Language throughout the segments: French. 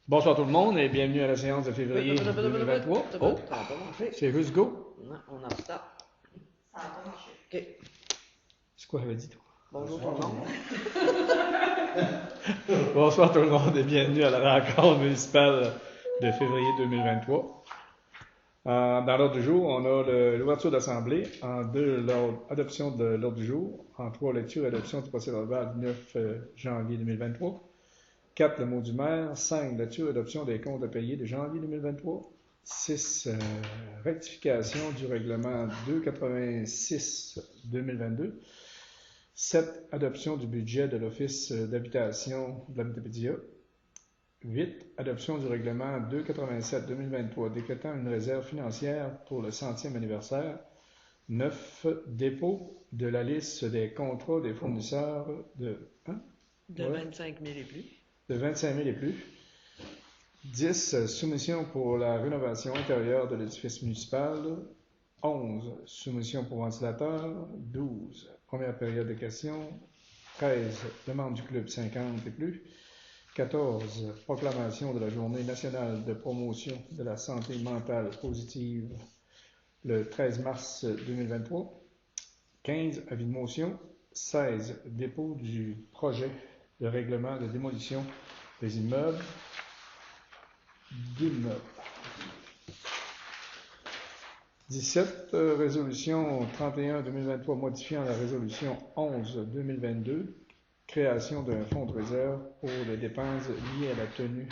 Bonsoir tout le monde et bienvenue à la séance de février 2023. Oh, Ça n'a pas marché. c'est juste go. Non, on a stop. Ça n'a pas marché. OK. C'est quoi j'avais dit toi? Bonjour tout le monde. Bonsoir tout le monde et bienvenue à la rencontre municipale de février 2023. Dans l'ordre du jour, on a l'ouverture d'assemblée. En deux, l'adoption de l'ordre du jour. En trois, lecture et adoption du procès-verbal du 9 janvier 2023. 4, le mot du maire. 5, lecture et adoption des comptes à payer de janvier 2023. 6, rectification du règlement 286-2022. 7, adoption du budget de l'Office d'habitation de la Matapédia. 8, adoption du règlement 287-2023 décrétant une réserve financière pour le 100e anniversaire. 9, dépôt de la liste des contrats des fournisseurs de 25 000 et plus. de 25 000 et plus. 10, soumission pour la rénovation intérieure de l'édifice municipal. 11, soumission pour ventilateur. 12, première période de questions. 13, demande du club 50 et plus. 14, proclamation de la journée nationale de promotion de la santé mentale positive le 13 mars 2023. 15, avis de motion. 16, dépôt du projet de règlement de démolition des immeubles. D'immeubles. 17, résolution 31-2023 modifiant la résolution 11-2022, création d'un fonds de réserve pour les dépenses liées à la tenue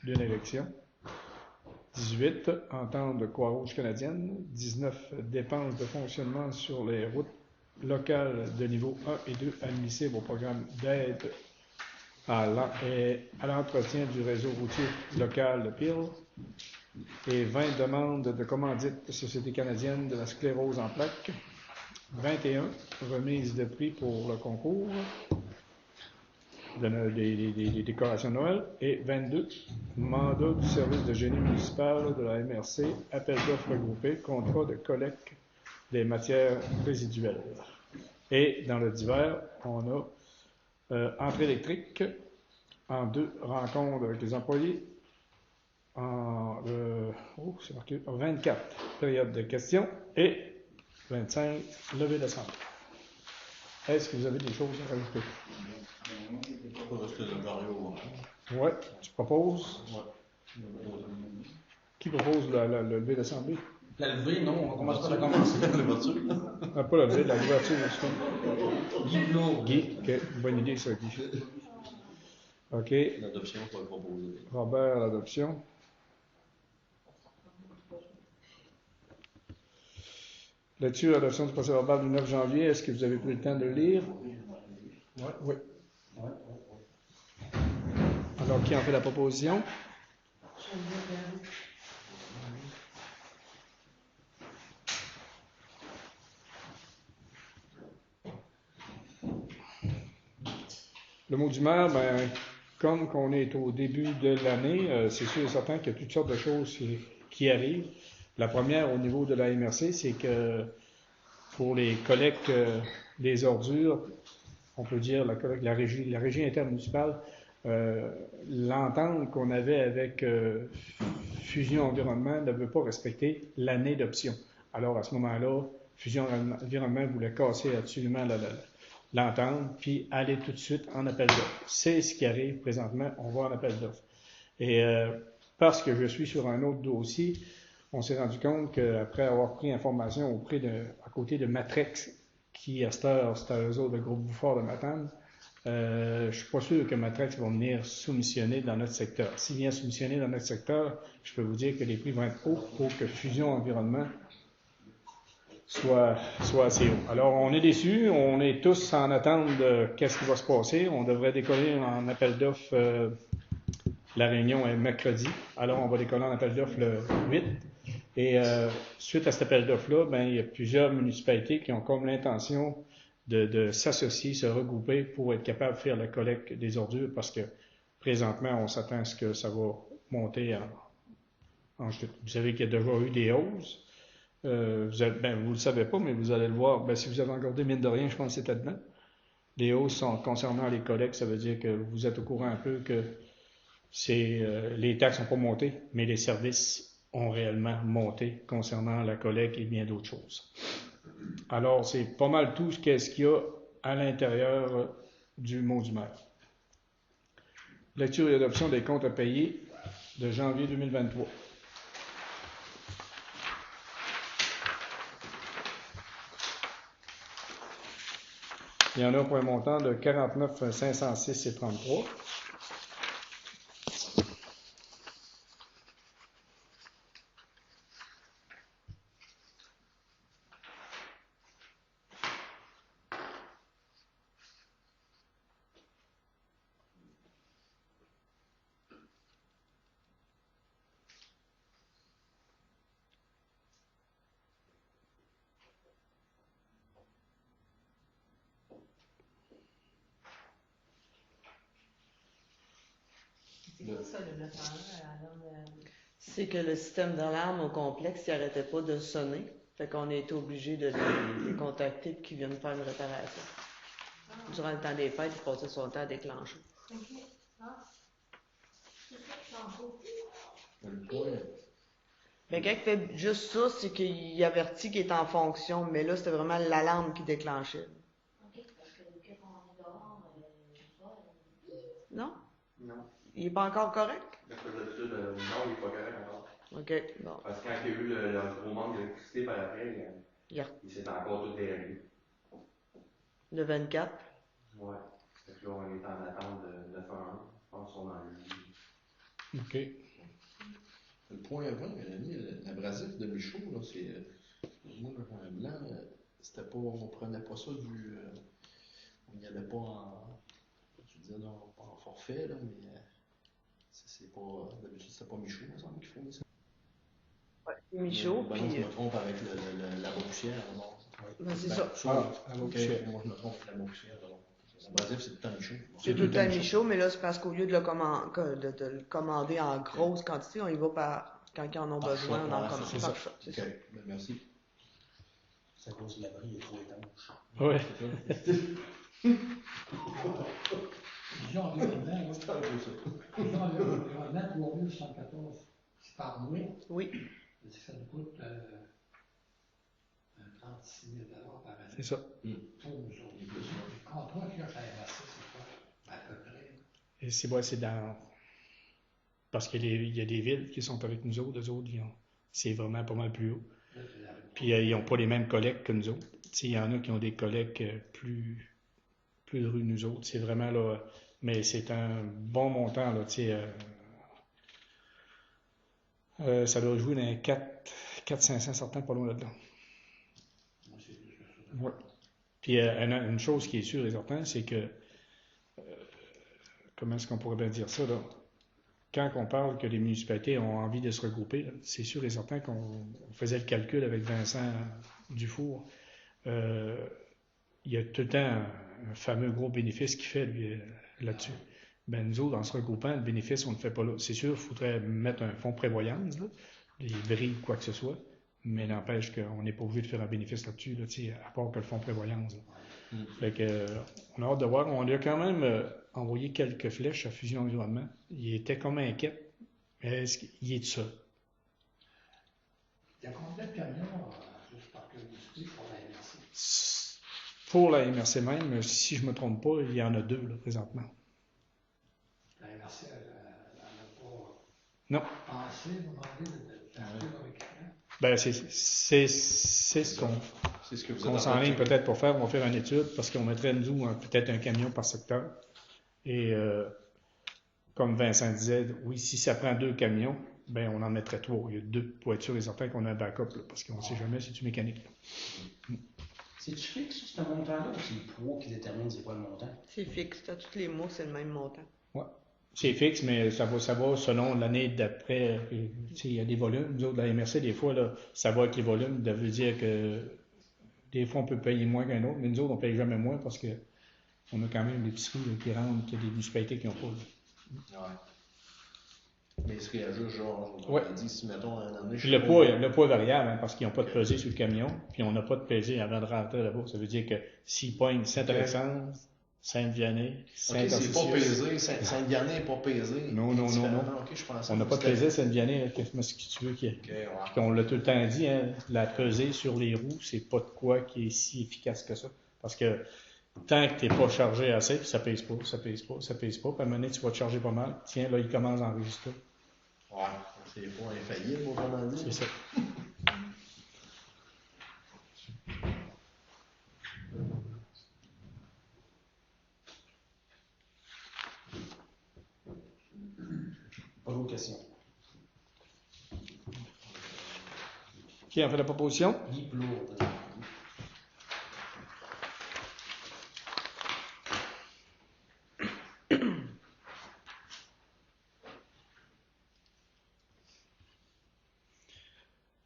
d'une élection. 18, entente de Croix-Rouge canadienne. 19, dépenses de fonctionnement sur les routes locales de niveau 1 et 2 admissibles au programme d'aide à l'entretien du réseau routier local de Peel. Et 20 demandes de commandite de Société canadienne de la sclérose en plaques. 21, remise de prix pour le concours des décorations de Noël. Et 22, mandat du service de génie municipal de la MRC, appel d'offres regroupé, contrat de collecte des matières résiduelles. Et dans le divers, on a entrée électrique en 2 rencontres avec les employés. C'est marqué 24 périodes de questions et 25 levées d'assemblée. Est-ce que vous avez des choses à rajouter? Oui, tu proposes? Ouais. Qui propose la levée d'assemblée? La levée, non, on commence par commencer par l'ouverture. Ah, pas la levée, la l'ouverture, justement. Guy Blot. Guy, ok, bonne idée ça, Guy. OK. L'adoption, on va le proposer. Robert, l'adoption. Lecture, adoption du procès-verbal du 9 janvier. Est-ce que vous avez pris le temps de le lire? Oui. Alors, qui en fait la proposition? Le mot du maire, comme qu'on est au début de l'année, c'est sûr et certain qu'il y a toutes sortes de choses qui arrivent. La première, au niveau de la MRC, c'est que pour les collectes des ordures, on peut dire la régie intermunicipale, l'entente qu'on avait avec Fusion Environnement ne veut pas respecter l'année d'option. Alors, à ce moment-là, Fusion Environnement voulait casser absolument l'entente, puis aller tout de suite en appel d'offres. C'est ce qui arrive présentement, on va en appel d'offres. Et parce que je suis sur un autre dossier, on s'est rendu compte qu'après avoir pris information à côté de Matrex, qui à cette heure, c'était eux autres, le groupe Bouffard de Matane, je suis pas sûr que Matrex va venir soumissionner dans notre secteur. S'il vient soumissionner dans notre secteur, je peux vous dire que les prix vont être hauts pour que Fusion Environnement soit assez haut. Alors, on est déçus, on est tous en attente de qu'est-ce qui va se passer. On devrait décoller en appel d'offres, la réunion est mercredi. Alors, on va décoller en appel d'offres le 8. Et suite à cet appel d'offres-là, il y a plusieurs municipalités qui ont comme l'intention de s'associer, se regrouper pour être capable de faire la collecte des ordures parce que présentement, on s'attend à ce que ça va monter en chute. Vous savez qu'il y a déjà eu des hausses. Vous le savez pas, mais vous allez le voir. Si vous avez regardé mine de rien, je pense que c'était dedans. Les hausses sont concernant les collectes, ça veut dire que vous êtes au courant un peu que les taxes n'ont pas monté, mais les services ont réellement monté concernant la collecte et bien d'autres choses. Alors, c'est pas mal tout ce qu'il y a à l'intérieur du mot du maire. Lecture et adoption des comptes à payer de janvier 2023. Il y en a pour un montant de 49 506 et 33. C'est quoi ça, le 911 C'est que le système d'alarme au complexe, il n'arrêtait pas de sonner. Fait qu'on a été obligé de les contacter et qu'ils viennent faire une réparation. Durant le temps des fêtes, il passait son temps à déclencher. OK. Ah. C'est ça qui s'en fout. Le point. Mais quand il fait juste ça, c'est qu'il avertit qu'il est en fonction. Mais là, c'était vraiment l'alarme qui déclenchait. OK, parce que quand on est dehors, je sais pas. Non? Non. Il n'est pas encore correct? D'habitude, non, il n'est pas correct encore. OK, bon. Parce que quand il y a eu le gros manque d'électricité par après, il s'est encore tout déréglé. Le 24. Ouais. Fait que là, on est en attente de 911. Je pense qu'on en a eu. OK. Le point 20, Mélanie, l'abrasif de Michaud, là, c'est. Moi, le point blanc, c'était pas. On prenait pas ça du. On n'y allait pas en. Je veux dire, non, pas en forfait, là, mais. C'est pas. D'habitude, c'est pas Michaud, il me semble, qui fournit ça. Michaud, Ben, puis. je me trompe avec la poussière, non? Ben, c'est ça. La poussière. Moi, je me trompe avec la poussière, non? L'abrasif, c'est tout le temps Michaud. C'est tout le temps Michaud, mais là, c'est parce qu'au lieu de le commander en grosse quantité, on y va par. Quand ils en ont besoin, on en commande. c'est ça. Par shot, c'est ça. Ok, ben, merci. C'est à cause de l'abri, il est trop étanche. Oui. Jean Léonin, C'est un peu ça. Jean Léonin, 3114, c'est par mois. Oui, Ça nous coûte 36 000 par année. C'est ça. Pour nous autres. Le contrat qu'il y a avec la MRC, c'est quoi? À peu près. Et c'est dans. Parce qu'il y a des villes qui sont avec nous autres, eux autres, c'est vraiment pas mal plus haut. Puis ils n'ont pas les mêmes collectes que nous autres. Il y en a qui ont des collectes plus drus que nous autres. C'est vraiment là. Mais c'est un bon montant, là, ça doit jouer dans les 400-500 certains, pas loin là-dedans. Moi, c'est plus que ça. Ouais. Puis une chose qui est sûre et certaine, c'est que comment est-ce qu'on pourrait bien dire ça, là? Quand on parle que les municipalités ont envie de se regrouper, là, c'est sûr et certain qu'on faisait le calcul avec Vincent Dufour. Il y a tout le temps un fameux gros bénéfice qu'il fait, lui, là-dessus. Ben, nous autres, en se regroupant, le bénéfice, on ne le fait pas là. C'est sûr, il faudrait mettre un fonds prévoyance, là, les brilles, quoi que ce soit, mais n'empêche qu'on n'est pas obligé de faire un bénéfice là-dessus, là, à part que le fonds prévoyance. Fait que, on a hâte de voir. On a quand même envoyé quelques flèches à Fusion Environnement. Il était comme inquiet. Est-ce qu'il est tout seul? Il y a combien de camions, juste par curiosité, pour la MRC? Pour la MRC même, si je ne me trompe pas, il y en a 2 là, présentement. La MRC, elle n'a Non. pas pensé, demander d'acheter leur équipement. Ben, c'est ce qu'on C'est ce que vous qu'on êtes s'enligne peut-être pour faire. On va faire une étude parce qu'on mettrait, nous, peut-être un camion par secteur. Et comme Vincent disait, oui, si ça prend 2 camions, ben on en mettrait 3. Il y a 2 pour être sûr et certain qu'on a un backup, là, parce qu'on ne sait jamais si c'est du mécanique. C'est-tu fixe, ce montant-là, ou c'est le poids qui détermine c'est quoi le montant? c'est fixe. À tous les mois, c'est le même montant. C'est fixe, mais ça va selon l'année d'après. Il y a des volumes. Nous autres, la MRC, des fois, là, ça va avec les volumes. Ça veut dire que des fois, on peut payer moins qu'un autre, mais nous autres, on ne paye jamais moins parce qu'on a quand même des petits prix qui rentrent, qu'il y a des municipalités qui n'ont pas. Ouais. Mais est-ce qu'il y a juste, genre, on Ouais. a dit, si mettons un année. Puis le poids est variable, hein, parce qu'ils n'ont pas de pesée sur le camion, puis on n'a pas de pesée avant de rentrer là-bas. Ça veut dire que s'ils pognent Saint-Alexandre, Sainte-Vianney, Ok, c'est pas Saint-Tarcisius. pesé, Saint-Vianney n'est pas pesé. Non. Ok, je pensais On n'a que pas c'était- pesé Sainte-Vianney, qu'est-ce que tu veux qu'il y ait? Ok, ouais. Puis on l'a tout le temps dit, hein, la pesée sur les roues, c'est pas de quoi qui est si efficace que ça. Parce que tant que tu n'es pas chargé assez, puis ça pèse pas, puis à un moment donné, tu vas te charger pas mal. Tiens, là, il commence à enregistrer. Ouais, c'est pas infaillible, autrement dit. C'est ça. Pas d'autres questions. Qui en fait la proposition? Guy Plourde.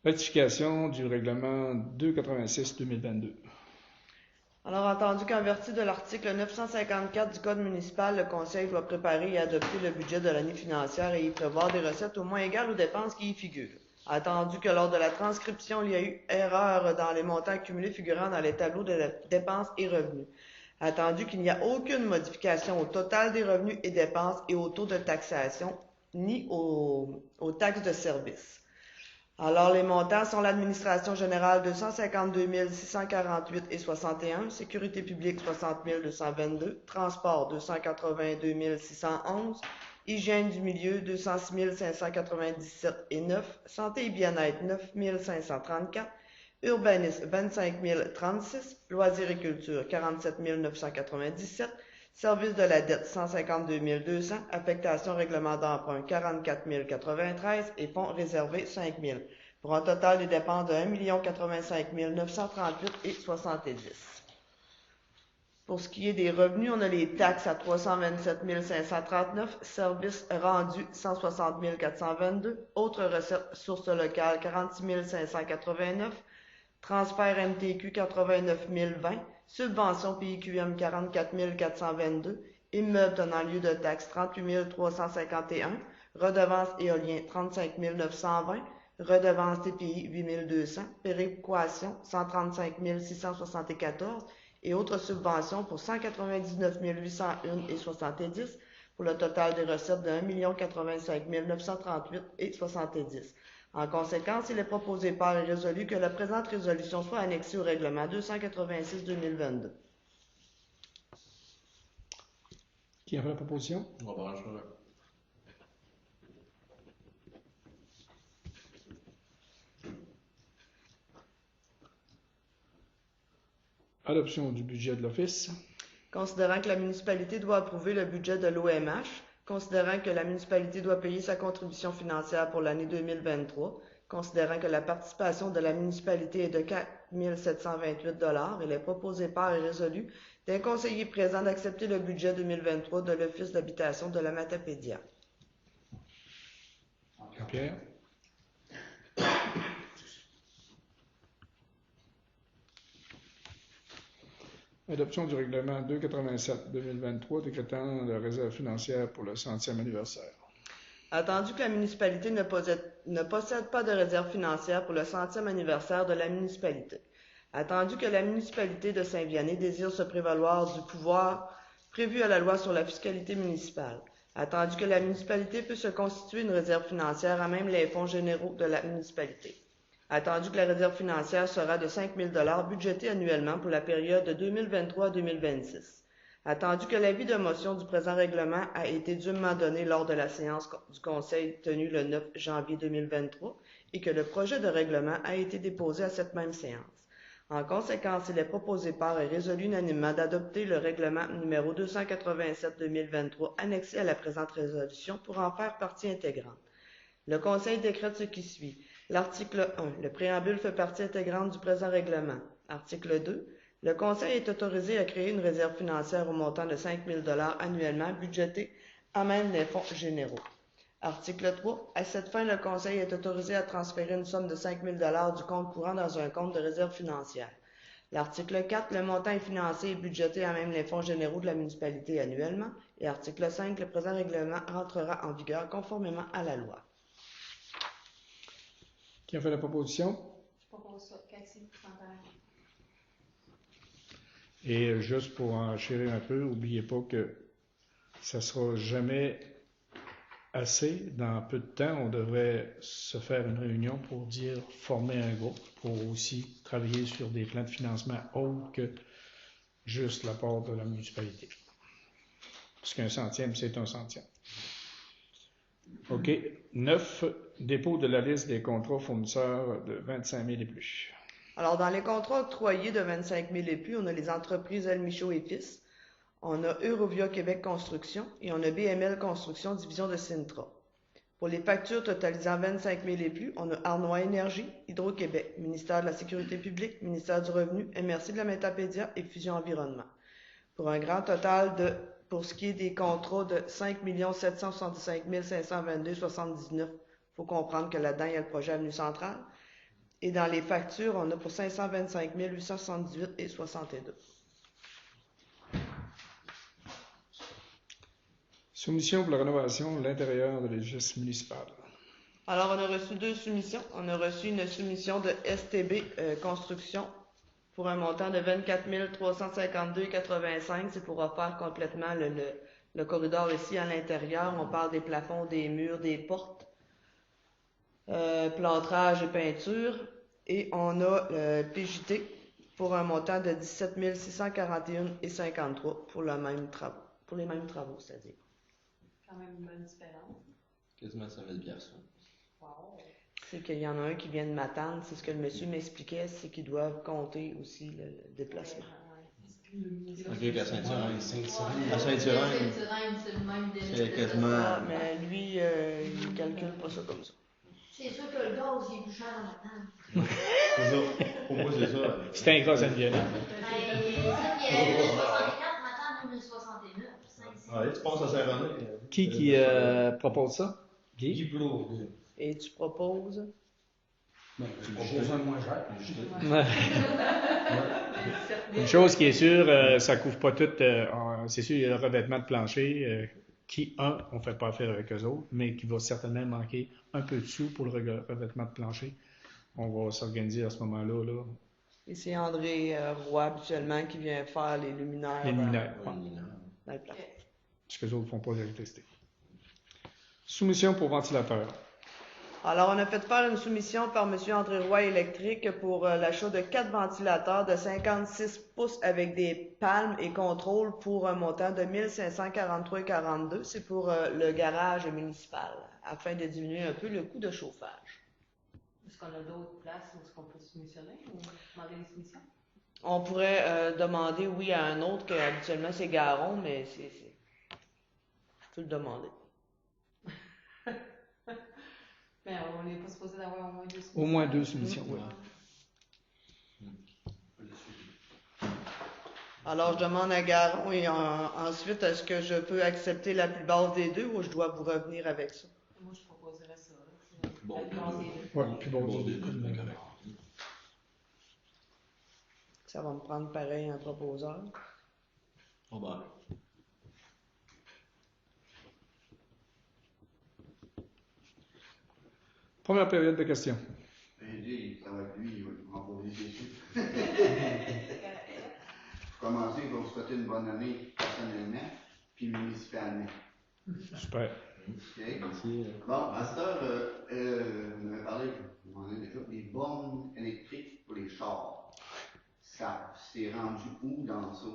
Ratification du règlement 286-2022. Alors, entendu qu'en vertu de l'article 954 du Code municipal, le Conseil doit préparer et adopter le budget de l'année financière et y prévoir des recettes au moins égales aux dépenses qui y figurent. Attendu que lors de la transcription, il y a eu erreur dans les montants accumulés figurant dans les tableaux de dépenses et revenus. Attendu qu'il n'y a aucune modification au total des revenus et dépenses et au taux de taxation, ni aux taxes de service. Alors, les montants sont l'administration générale 252 648 et 61, sécurité publique 60 222, transport 282 611, hygiène du milieu 206 597 et 9, santé et bien-être 9 534, urbanisme 25 036, loisirs et culture 47 997, service de la dette 152 200, affectation règlement d'emprunt 44 093 et fonds réservés 5 000, pour un total des dépenses de 1 085 938 et 70. Pour ce qui est des revenus, on a les taxes à 327 539, services rendus 160 422, autres recettes sources locales 46 589, transfert MTQ 89 020, subvention PIQM 44 422, immeubles tenant lieu de taxes 38 351, redevance éolien 35 920, redevance TPI 8 200, péréquation 135 674 et autres subventions pour 199 801 et 70 pour le total des recettes de 1 085 938 et 70. En conséquence, il est proposé par et résolu que la présente résolution soit annexée au règlement 286-2022. Qui en fait la proposition? On va brancher là. Adoption du budget de l'Office. Considérant que la municipalité doit approuver le budget de l'OMH, considérant que la municipalité doit payer sa contribution financière pour l'année 2023, considérant que la participation de la municipalité est de 4 728 $, il est proposé par et résolu d'un conseiller présent d'accepter le budget 2023 de l'Office d'habitation de la Matapédia. Pierre. Adoption du règlement 287-2023 décrétant la réserve financière pour le 100e anniversaire. Attendu que la municipalité ne possède pas de réserve financière pour le 100e anniversaire de la municipalité. Attendu que la municipalité de Saint-Vianney désire se prévaloir du pouvoir prévu à la loi sur la fiscalité municipale. Attendu que la municipalité peut se constituer une réserve financière à même les fonds généraux de la municipalité. Attendu que la réserve financière sera de 5 000 $ budgétée annuellement pour la période de 2023 à 2026. Attendu que l'avis de motion du présent règlement a été dûment donné lors de la séance du Conseil tenue le 9 janvier 2023 et que le projet de règlement a été déposé à cette même séance. En conséquence, il est proposé par et résolu unanimement d'adopter le règlement numéro 287-2023 annexé à la présente résolution pour en faire partie intégrante. Le Conseil décrète ce qui suit. L'article 1. Le préambule fait partie intégrante du présent règlement. Article 2. Le Conseil est autorisé à créer une réserve financière au montant de 5 000 $ annuellement budgétée à même les fonds généraux. Article 3. À cette fin, le Conseil est autorisé à transférer une somme de 5 000 $ du compte courant dans un compte de réserve financière. L'article 4. Le montant est financé et budgété à même les fonds généraux de la municipalité annuellement. Et article 5. Le présent règlement entrera en vigueur conformément à la loi. Qui a fait la proposition? Je propose ça. Cathy, Chantal. Et juste pour enchérir un peu, n'oubliez pas que ça ne sera jamais assez. Dans peu de temps, on devrait se faire une réunion pour former un groupe, pour aussi travailler sur des plans de financement autres que juste l'apport de la municipalité. Parce qu'un centième, c'est un centième. OK. 9. Dépôt de la liste des contrats fournisseurs de 25 000 et plus. Alors, dans les contrats octroyés de 25 000 et plus, on a les entreprises El Michaud et Fils, on a Eurovia Québec Construction et on a BML Construction, division de Sintra. Pour les factures totalisant 25 000 et plus, on a Arnois Énergie, Hydro-Québec, Ministère de la Sécurité publique, Ministère du Revenu, MRC de la Métapédia et Fusion Environnement. Pour un grand total de, pour ce qui est des contrats, de 5 765 522,79. Il faut comprendre que là-dedans, il y a le projet Avenue Centrale. Et dans les factures, on a pour 525 878,62. Soumission pour la rénovation de l'intérieur de l'édifice municipal. Alors, on a reçu 2 soumissions. On a reçu une soumission de STB Construction pour un montant de 24 352,85. C'est pour refaire complètement le corridor ici à l'intérieur. On parle des plafonds, des murs, des portes, plâtrage et peinture. Et on a PJT pour un montant de 17 641,53 pour les mêmes travaux, c'est-à-dire. Quand même une bonne différence. Quasiment 5 000 $. Wow. C'est qu'il y en a un qui vient de m'attendre. C'est ce que le monsieur m'expliquait, c'est qu'ils doivent compter aussi le déplacement. OK, la Saint-Hyacinthe. La Saint-Hyacinthe, Saint-Hyacinthe, c'est le même délai. c'est quasiment. Ah, mais lui, il calcule pas ça comme ça. C'est sûr que le gaz, il est plus cher en attente. C'est ça. Pour moi, c'est ça. C'est un gros Sainte-Violette. Ben, ça, il y a 64, maintenant, 2069. Ouais, tu penses à Saint-René. Qui propose ça? Guy? Guy Boulot. Et tu proposes? Ben, tu proposes un moins cher. Une chose qui est sûre, ça couvre pas tout. C'est sûr, il y a le revêtement de plancher qui, on ne fait pas affaire avec eux autres, mais qui va certainement manquer un peu de sous pour le revêtement de plancher. On va s'organiser à ce moment-là. Là. Et c'est André Roy, habituellement, qui vient faire les luminaires. Les luminaires, dans le plafond. parce que les autres ne font pas d'électricité. Soumission pour ventilateur. Alors, on a fait faire une soumission par M. André Roy Électrique pour l'achat de 4 ventilateurs de 56 pouces avec des palmes et contrôles pour un montant de 1543,42. C'est pour le garage municipal, afin de diminuer un peu le coût de chauffage. Est-ce qu'on a d'autres places où est-ce qu'on peut soumissionner ou demander des soumissions? On pourrait demander, oui, à un autre, que habituellement c'est Garon, mais c'est... Tu peux le demander. Mais on n'est pas supposé d'avoir au moins 2 soumissions. Au moins 2 soumissions, oui. Alors, je demande à Garon et ensuite, est-ce que je peux accepter la plus basse des deux ou je dois vous revenir avec ça? Moi, je proposerais ça. Bon, Oui, plus bon bon, des des deux. deux, correct. Ça va me prendre pareil un proposeur. Oh ben. Première période de questions. Aider, ça va être lui, il va m'envoyer dessus. Pour commencer, je vais vous souhaiter une bonne année personnellement, puis municipalement. Super. OK? Merci. Bon, à cette heure, vous m'avez parlé, vous m'en avez déjà, des bornes électriques pour les chars. Ça s'est rendu où dans ça?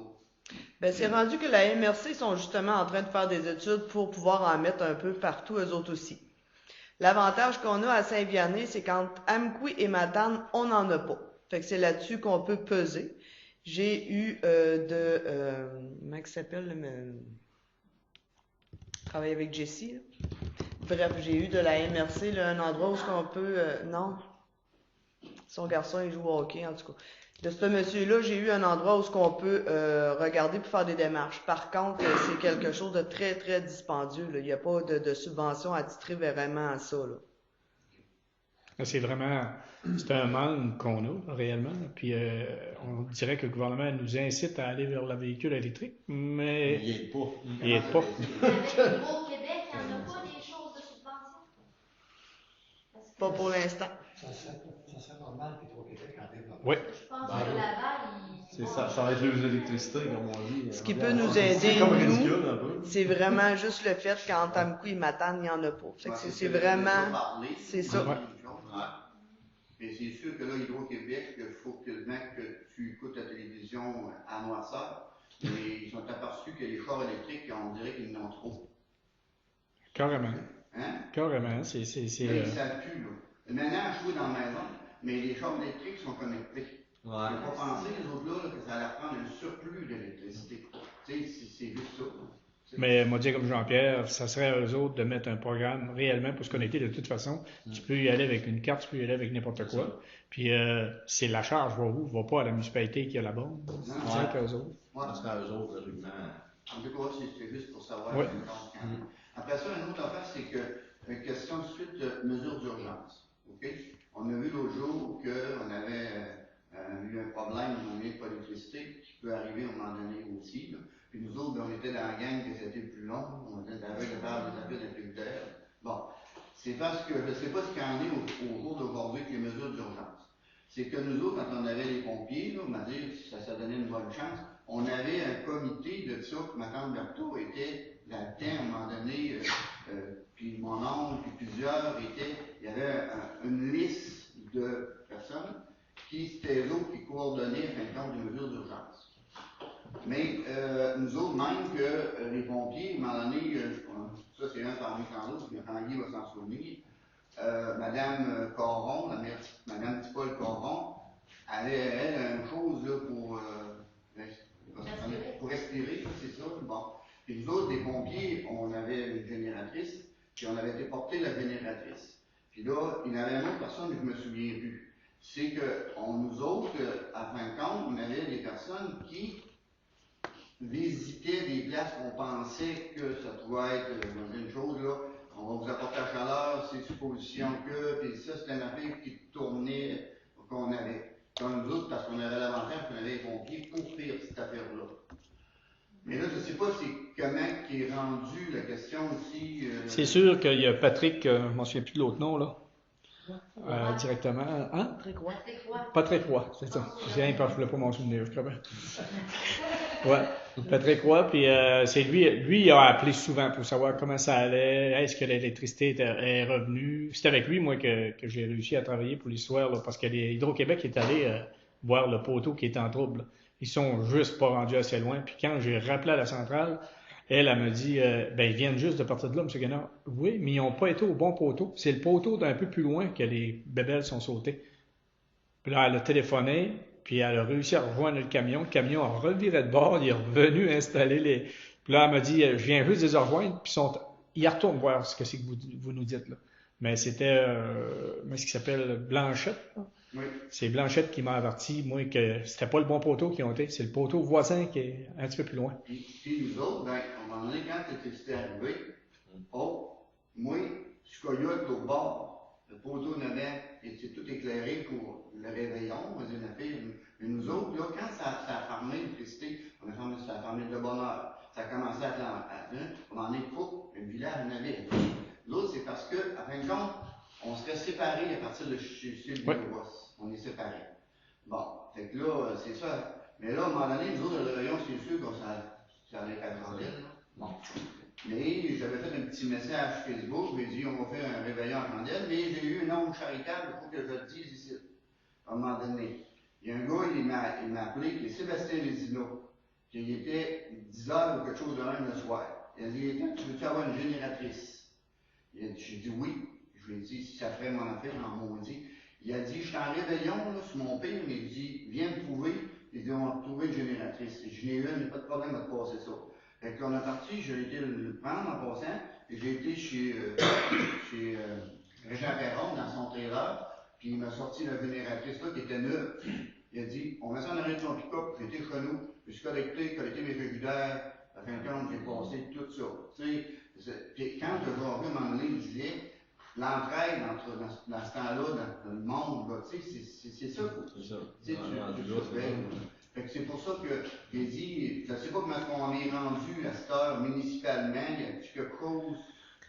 Ben, c'est rendu que la MRC sont justement en train de faire des études pour pouvoir en mettre un peu partout, eux autres aussi. L'avantage qu'on a à Saint-Vianney, c'est qu'entre Amqui et Matane, on n'en a pas. Fait que c'est là-dessus qu'on peut peser. J'ai eu comment il s'appelle, travailler avec Jessie. Bref, j'ai eu de la MRC, là, un endroit où on peut... non. Son garçon, il joue au hockey, en tout cas. De ce monsieur-là, j'ai eu un endroit où on peut regarder pour faire des démarches. Par contre, c'est quelque chose de très, très dispendieux. Là. Il n'y a pas de subvention attitrée vraiment à ça. Là. C'est un manque qu'on a réellement. Puis on dirait que le gouvernement nous incite à aller vers le véhicule électrique, mais Il n'y est pas. il n'y est pas. Avec Hydro-Québec, il n'y en a pas des choses de subvention? Parce Pas pour l'instant. Ça serait normal qu'Hydro-Québec en développe. Oui. Je pense Ben, que Laval, C'est ça va être l'électricité, comme on dit. Ce qui peut nous C'est aider, comme nous, ridicule, un peu. c'est vraiment juste le fait qu'en Tamcou et Matane, il n'y en a pas. Fait que c'est vraiment... C'est ça. Ouais. Et c'est sûr que là, Hydro-Québec, il faut que tu écoutes la télévision à noirceur. Et ils sont aperçus que les chars électriques, on dirait qu'ils en ont trop. Carrément. Hein? Carrément. C'est. Là, ils savent plus, là. Maintenant, je suis dans la maison, mais les chars électriques sont connectés. Il ne faut pas penser, les autres là, que ça allait prendre un surplus d'électricité. Tu sais, c'est juste ça. Mais moi, dire comme Jean-Pierre, ça serait à eux autres de mettre un programme réellement pour se connecter de toute façon. Tu peux y aller avec une carte, tu peux y aller avec n'importe quoi. Puis c'est la charge va où? Va pas à la municipalité qui a la bombe. C'est eux autres. Ça serait à eux autres, logiquement. En tout cas, c'est juste pour savoir. Ouais. Après ça, une autre affaire, c'est que question de suite de mesures d'urgence. OK? On a vu l'autre jour qu'on avait eu un problème au moment donné de l'électricité qui peut arriver à un moment donné aussi. Là. Puis nous autres, on était dans la gang que c'était plus long, on était dans la veille de faire des appels d'interrupteurs. Bon, c'est parce que je ne sais pas ce qu'il y en est au jour d'aujourd'hui avec les mesures d'urgence. C'est que nous autres, quand on avait les pompiers, là, on va dire, ça donnait une bonne chance, on avait un comité de ça, que ma tante Berthaud était là-dedans à un moment donné, puis mon oncle, puis plusieurs étaient, il y avait une liste de personnes qui, c'était eux autres qui coordonnaient, en fin de compte, des mesures d'urgence. Mais nous autres, même que les pompiers, à un moment donné, ça c'est un parmi tant d'autres, mais Tanguy va s'en souvenir, Madame Caron, Madame Tipol Caron, avait, elle, une chose là, pour respirer, c'est ça. Bon. Puis nous autres, les pompiers, on avait une génératrice, puis on avait été porter la génératrice. Puis là, il y avait une autre personne, mais je ne me souviens plus. C'est que nous autres, à fin de compte, on avait des personnes qui visiter des places qu'on pensait que ça pouvait être une chose, là, on va vous apporter la chaleur, c'est supposition que, puis ça, c'était une affaire qui tournait, qu'on avait. Comme nous autres, parce qu'on avait l'avantage qu'on avait les pompiers pour faire cette affaire-là. Mais là, je ne sais pas comment qui est rendu la question aussi. C'est sûr qu'il y a Patrick, je ne m'en souviens plus de l'autre nom, là. Directement. Hein? Patrick Roy, c'est ça. Je ne voulais pas m'en souvenir, je crois bien. Ouais, Patrick Roy, puis c'est lui, il a appelé souvent pour savoir comment ça allait, est-ce que l'électricité est revenue. C'est avec lui, moi, que j'ai réussi à travailler pour l'histoire, là, parce que Hydro-Québec est allé voir le poteau qui est en trouble. Là. Ils sont juste pas rendus assez loin. Puis quand j'ai rappelé à la centrale, elle me dit, ils viennent juste de partir de là, M. Guénard. Oui, mais ils n'ont pas été au bon poteau. C'est le poteau d'un peu plus loin que les bébelles sont sautées. Puis là, elle a téléphoné, puis elle a réussi à rejoindre le camion. Le camion a reviré de bord, il est revenu installer les... Puis là, elle m'a dit, je viens juste les rejoindre, puis ils retournent voir ce que c'est que vous nous dites là. Mais c'était, ce qui s'appelle Blanchette. Là. Oui. C'est Blanchette qui m'a averti, moi, que c'était pas le bon poteau qui ont été, c'est le poteau voisin qui est un petit peu plus loin. Puis nous autres, à un moment donné, quand l'électricité est arrivée, moi, je coyote au bord, le poteau n'avait été tout éclairé pour le réveillon, on va dire la fille. Mais nous autres, là, quand ça a fermé l'électricité, ça a fermé de bonne heure, ça a commencé à on en est pas, le village en avait. L'autre, c'est parce que, à fin de compte, on serait séparés à partir de chez le Boss. On est séparés. Bon, fait que là, c'est ça. Mais là, à un moment donné, nous autres, le réveillon, c'est sûr que ça allait être à chandelle. Bon. Mais j'avais fait un petit message Facebook, j'ai dit, on va faire un réveillon à chandelle, mais j'ai eu un homme charitable, il faut que je le dise ici. À un moment donné. Il y a un gars, il m'a appelé, qui est Sébastien Lézino, qui était 10 heures ou quelque chose de même le soir. Il a dit, tu veux-tu avoir une génératrice? J'ai dit oui. Je lui ai dit, si ça ferait mon affaire, en maudit. Il a dit, je suis en réveillon là, sur mon pire, mais il dit, viens me trouver. Il dit, on va trouver une génératrice. Je n'ai eu une, pas de problème à te passer ça. Fait qu'on est parti, j'ai été le prendre en passant, et j'ai été chez Régent Perron dans son trailer, puis il m'a sorti la génératrice là qui était neuve. Il a dit, on met ça en arrière de son pick-up, j'étais chez nous, je suis collecté mes frigidaires, à fin de compte, j'ai passé tout ça. Tu sais, puis quand je vois un moment donné, il disait, l'entraide dans ce temps-là, dans le monde, là, tu sais, c'est ça. C'est ça. Fait que c'est pour ça que j'ai dit, je ne sais pas comment on est rendu à cette heure municipalement, il y a quelque chose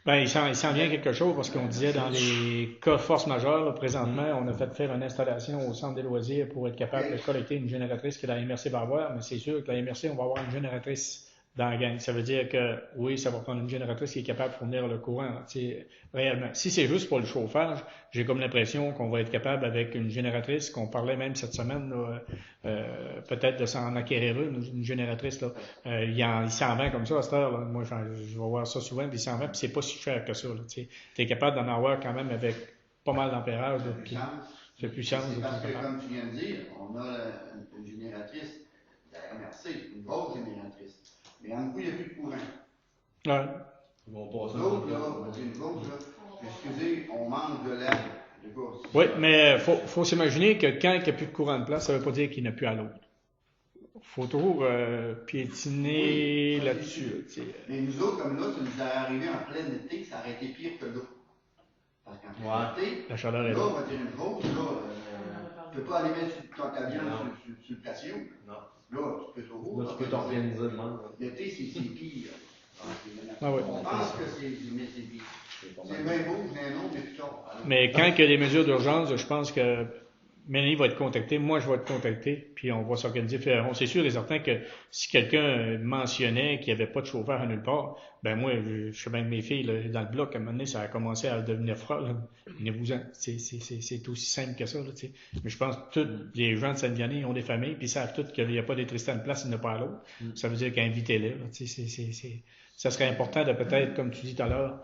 Ben, il s'en vient quelque chose parce qu'on disait dans les cas force majeure, là, présentement, on a fait faire une installation au centre des loisirs pour être capable de collecter une génératrice que la MRC va avoir, mais c'est sûr que la MRC, on va avoir une génératrice dans la gang. Ça veut dire que oui, ça va prendre une génératrice qui est capable de fournir le courant, tu sais, réellement. Si c'est juste pour le chauffage, j'ai comme l'impression qu'on va être capable avec une génératrice, qu'on parlait même cette semaine, là, peut-être de s'en acquérir une génératrice. Là. Il s'en vend comme ça à cette heure. Là. Moi, je vais voir ça souvent, puis il s'en vend, puis c'est pas si cher que ça. Tu es capable d'en avoir quand même avec pas mal d'ampérage. Puis de puissance. C'est parce que, comme tu viens de dire, on a une génératrice de la MRC, une grosse génératrice. Mais en coup, il n'y a plus de courant. Ouais. Ils vont passer L'autre, là, c'est une autre, là. Excusez, on manque de l'air. Oui, mais faut s'imaginer que quand il n'y a plus de courant de place, ça ne veut pas dire qu'il n'y en a plus à l'autre. Il faut toujours piétiner là-dessus. Mais nous autres, comme là, ça nous est arrivé en plein été, ça aurait été pire que l'eau. Parce qu'en plein été, la chaleur est là, là. on va dire une chose, là, tu ne peux pas aller mettre ta viande sur le patio. Non. Là, tu peux toujours. Là, tu peux t'organiser de même. L'été, c'est pire. Ah oui. On pense que c'est pire. C'est bien beau, mais non, mais plus tard. Mais quand il y a des mesures d'urgence, je pense que Mélanie va être contactée, moi je vais être contacté, puis on va s'organiser. C'est sûr et certain que si quelqu'un mentionnait qu'il n'y avait pas de chauffeur à nulle part, ben moi, je sais bien que mes filles, là, dans le bloc, à un moment donné, ça a commencé à devenir froid. Venez-vous-en. C'est aussi simple que ça. Là, mais je pense que tous les gens de Sainte-Vianney ont des familles, puis ils savent tous qu'il n'y a pas d'électricité à une place, il n'y en a pas à l'autre. Ça veut dire qu'invitez-les. Ça serait important de peut-être, comme tu dis tout à l'heure,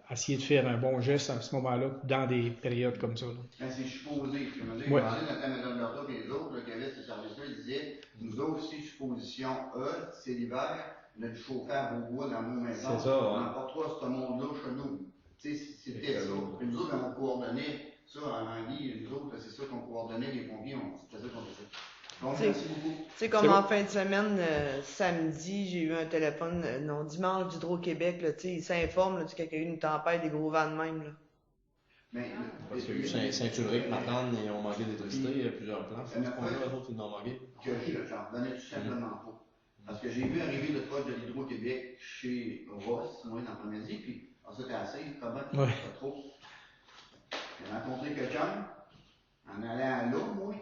essayer de faire un bon geste à ce moment-là, dans des périodes comme ça. Ben, c'est supposé. Je me dis, Ouais. quand Mme Lorda et les autres là, qui avaient ce service-là, ils disaient, nous autres, si supposition E, c'est l'hiver, notre chauffeur au bois dans nos maisons, C'est ça, on ouais. n'emportera ce monde-là chez nous. Tu sais, c'était ça. Puis nous autres, on coordonnait ça en Anguille, nous autres, c'est ça qu'on coordonnait, les pompiers, c'était ça qu'on faisait. Donc, merci beaucoup. Tu sais, comme en fin de semaine, samedi, j'ai eu un téléphone, non, dimanche d'Hydro-Québec, là, tu sais, ils s'informent là, qu'il y a eu une tempête, des gros vents de même. Là. Mais, Parce qu'il y a eu Saint-Ulrich, Matane, ils ont manqué d'électricité à plusieurs places. Je pense que les autres, ils en ont manqué. Que j'en revenais tout simplement pas. Parce que j'ai vu arriver le poste de l'Hydro-Québec chez Ross, moi, dans l'après-midi, puis on s'était assis, comment, Ouais. pas trop. J'ai rencontré quelqu'un, en allant à l'eau, moi.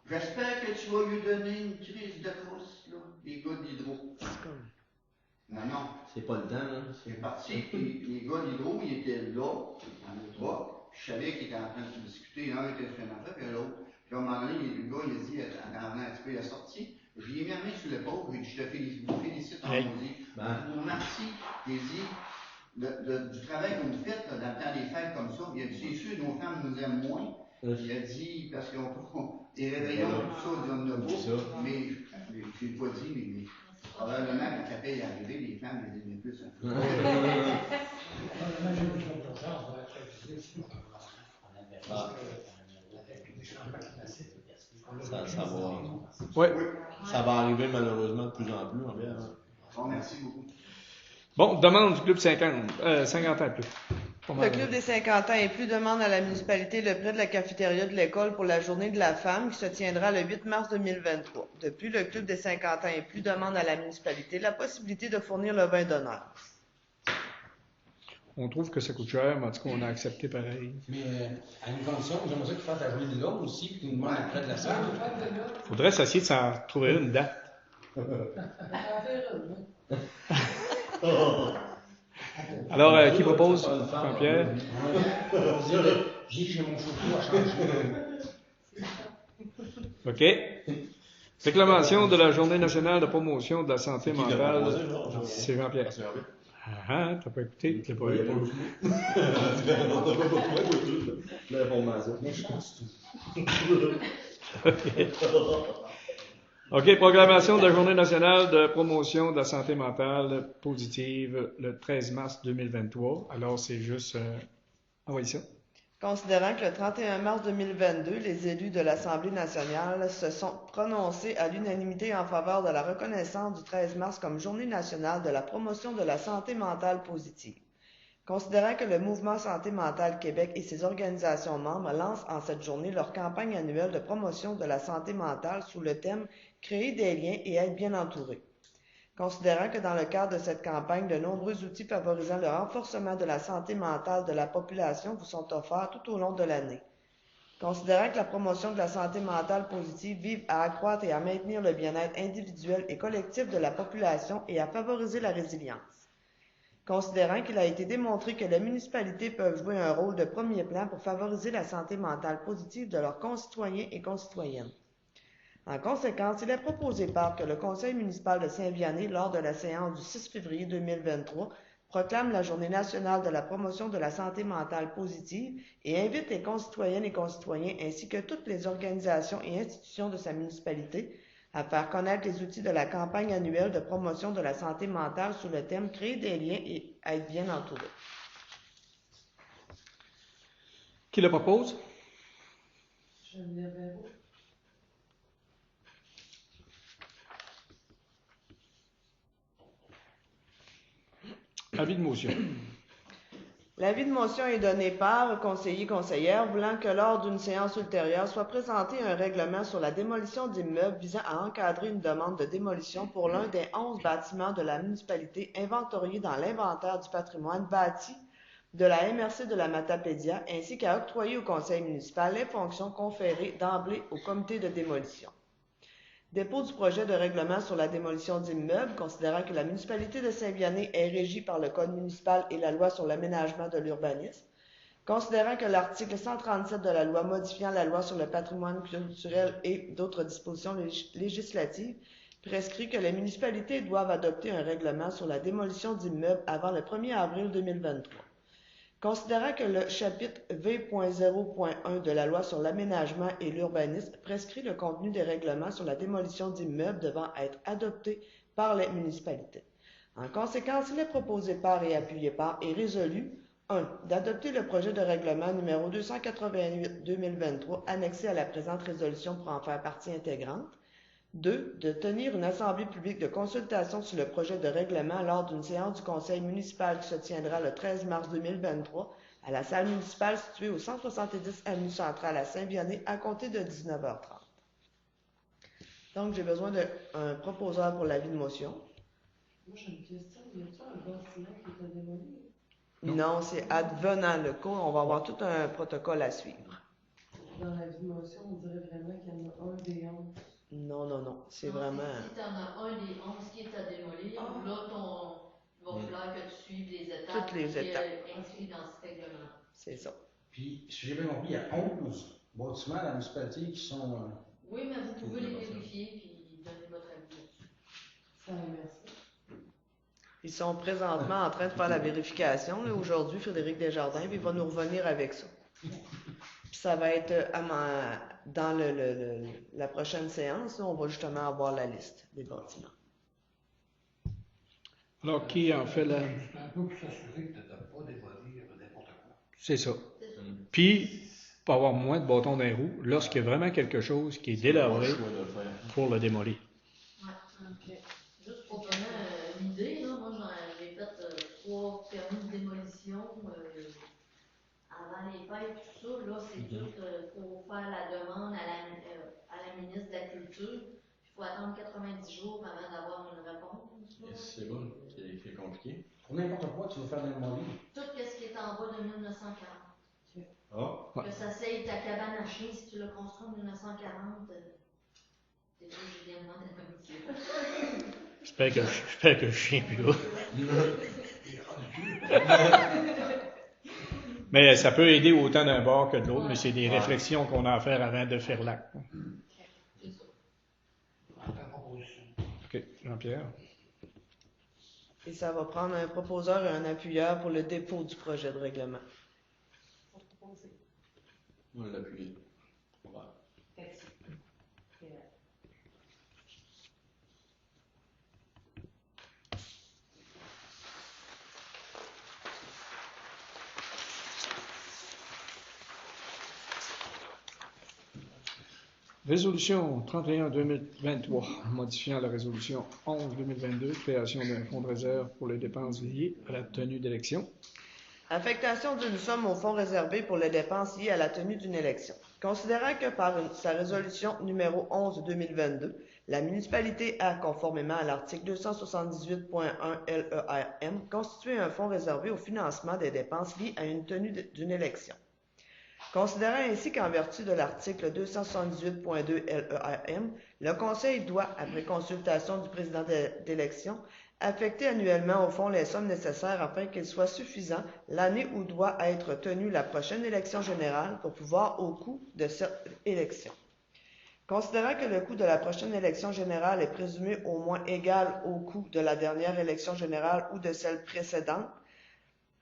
J'espère que tu vas lui donner une crise de crosse, là, les gars d'Hydro. Non, non. C'est pas le temps, là. C'est parti, puis les gars d'Hydro, ils étaient là, dans le trois, puis je savais qu'ils étaient en train de discuter, l'un était sur un affaire, puis l'autre. Puis à un moment donné, le gars, il a dit, en un petit peu, il a sorti, je lui ai mis la main sur l'épaule, j'ai dit, je te félicite en maudit. Je vous remercie, j'ai dit, du travail que vous faites, là, dans le temps des fêtes comme ça, il a dit, c'est sûr, nos femmes nous aiment moins. Il a dit, parce qu'on les réveillons, tout ça, on a beau, mais je l'ai pas dit, mais probablement quand la paix est arrivée, les femmes les aimaient plus un peu. Ça va arriver malheureusement de plus en plus. Bon, merci beaucoup. Bon, demande du club 50 ans et plus. Le club des 50 ans et plus demande à la municipalité le prêt de la cafétéria de l'école pour la journée de la femme qui se tiendra le 8 mars 2023. De plus, le club des 50 ans et plus demande à la municipalité la possibilité de fournir le vin d'honneur. On trouve que ça coûte cher, mais en tout cas, on a accepté pareil. Mais à une condition, j'aimerais ça qu'ils fassent la journée de l'homme aussi, puis qu'ils nous demandent le prêt de la salle. Faudrait s'essayer de s'en trouver une date. Alors, qui propose? Jean-Pierre? J'ai mon chouchou à changer. OK. Réclamation de la Journée nationale de promotion de la santé mentale. C'est Jean-Pierre. Ah, t'as pas écouté? Tu l'as pas écouté. L'information. OK, proclamation de la Journée nationale de promotion de la santé mentale positive le 13 mars 2023. Alors, c'est juste... envoyez ça. Considérant que le 31 mars 2022, les élus de l'Assemblée nationale se sont prononcés à l'unanimité en faveur de la reconnaissance du 13 mars comme Journée nationale de la promotion de la santé mentale positive. Considérant que le Mouvement Santé mentale Québec et ses organisations membres lancent en cette journée leur campagne annuelle de promotion de la santé mentale sous le thème « Créer des liens et être bien entouré ». Considérant que dans le cadre de cette campagne, de nombreux outils favorisant le renforcement de la santé mentale de la population vous sont offerts tout au long de l'année. Considérant que la promotion de la santé mentale positive vise à accroître et à maintenir le bien-être individuel et collectif de la population et à favoriser la résilience. Considérant qu'il a été démontré que les municipalités peuvent jouer un rôle de premier plan pour favoriser la santé mentale positive de leurs concitoyens et concitoyennes. En conséquence, il est proposé par que le Conseil municipal de Saint-Vianney, lors de la séance du 6 février 2023, proclame la Journée nationale de la promotion de la santé mentale positive et invite les concitoyennes et concitoyens ainsi que toutes les organisations et institutions de sa municipalité à faire connaître les outils de la campagne annuelle de promotion de la santé mentale sous le thème « Créer des liens et être bien entouré ». Qui le propose? Geneviève Verreau. Avis de motion. L'avis de motion est donné par conseiller-conseillère voulant que lors d'une séance ultérieure soit présenté un règlement sur la démolition d'immeubles visant à encadrer une demande de démolition pour l'un des 11 bâtiments de la municipalité inventoriés dans l'inventaire du patrimoine bâti de la MRC de la Matapédia, ainsi qu'à octroyer au conseil municipal les fonctions conférées d'emblée au comité de démolition. Dépôt du projet de règlement sur la démolition d'immeubles, considérant que la municipalité de Saint-Vianney est régie par le Code municipal et la loi sur l'aménagement de l'urbanisme, considérant que l'article 137 de la loi modifiant la loi sur le patrimoine culturel et d'autres dispositions législatives prescrit que les municipalités doivent adopter un règlement sur la démolition d'immeubles avant le 1er avril 2023. Considérant que le chapitre V.0.1 de la loi sur l'aménagement et l'urbanisme prescrit le contenu des règlements sur la démolition d'immeubles devant être adoptés par les municipalités. En conséquence, il est proposé par et appuyé par et résolu 1. D'adopter le projet de règlement numéro 288-2023 annexé à la présente résolution pour en faire partie intégrante. 2. De tenir une assemblée publique de consultation sur le projet de règlement lors d'une séance du conseil municipal qui se tiendra le 13 mars 2023 à la salle municipale située au 170 avenue Centrale à Saint-Vianney à compter de 19h30. Donc, j'ai besoin d'un proposeur pour l'avis de motion. Moi, j'ai une question. Y a-t-il un bâtiment qui est démoli? Non, c'est advenant le cas. On va avoir tout un protocole à suivre. Dans l'avis de motion, on dirait vraiment qu'il y en a un des 11. Non. C'est Non, vraiment... Si tu en as un des 11 qui est à démolir, là, il va falloir que tu suives les étapes Toutes les étapes. inscrites dans ce règlement. C'est ça. Puis, si j'ai bien compris, il y a 11 bâtiments à la municipalité qui sont... Oui, mais vous pouvez les vérifier puis donner votre avis là-dessus. Ça, merci. Ils sont présentement en train de faire la vérification. Là, aujourd'hui, Frédéric Desjardins, puis il va nous revenir avec ça. Puis ça va être dans la prochaine séance, là, on va justement avoir la liste des bâtiments. Alors, qui en fait la... C'est un peu pour s'assurer que tu n'as pas démolir n'importe quoi. C'est ça. Puis, pour avoir moins de bâtons dans les roues, lorsqu'il y a vraiment quelque chose qui est délabré pour le démolir. OK. Juste pour donner l'idée, là, moi j'ai fait 3 permis de démolition avant les fêtes, tout ça. Là, c'est tout pour faire la demande à la ministre de la Culture. Il faut attendre 90 jours avant d'avoir une réponse. C'est bon, c'est compliqué. Pour n'importe quoi, tu veux faire démolir. Tout ce qui est en bas de 1940. Ah, Que ça c'est ta cabane à chien, si tu l'as construit en 1940, c'est là que j'ai bien demandé la commission. J'espère que je chien plus là. Mais ça peut aider autant d'un bord que de l'autre, mais c'est des réflexions qu'on a à faire avant de faire l'acte. C'est ça. OK, Jean-Pierre. Et ça va prendre un proposeur et un appuyeur pour le dépôt du projet de règlement. on l'a appuyé. Voilà. Merci. Résolution 31-2023, modifiant la résolution 11-2022, création d'un fonds de réserve pour les dépenses liées à la tenue d'élection. Affectation d'une somme au fonds réservé pour les dépenses liées à la tenue d'une élection. Considérant que par sa résolution numéro 11-2022, La municipalité a, conformément à l'article 278.1 LERM, constitué un fonds réservé au financement des dépenses liées à une tenue d'une élection. Considérant ainsi qu'en vertu de l'article 278.2 LERM, le Conseil doit, après consultation du président d'élection, affecter annuellement au fonds les sommes nécessaires afin qu'il soit suffisant l'année où doit être tenue la prochaine élection générale pour pouvoir au coût de cette élection. Considérant que le coût de la prochaine élection générale est présumé au moins égal au coût de la dernière élection générale ou de celle précédente,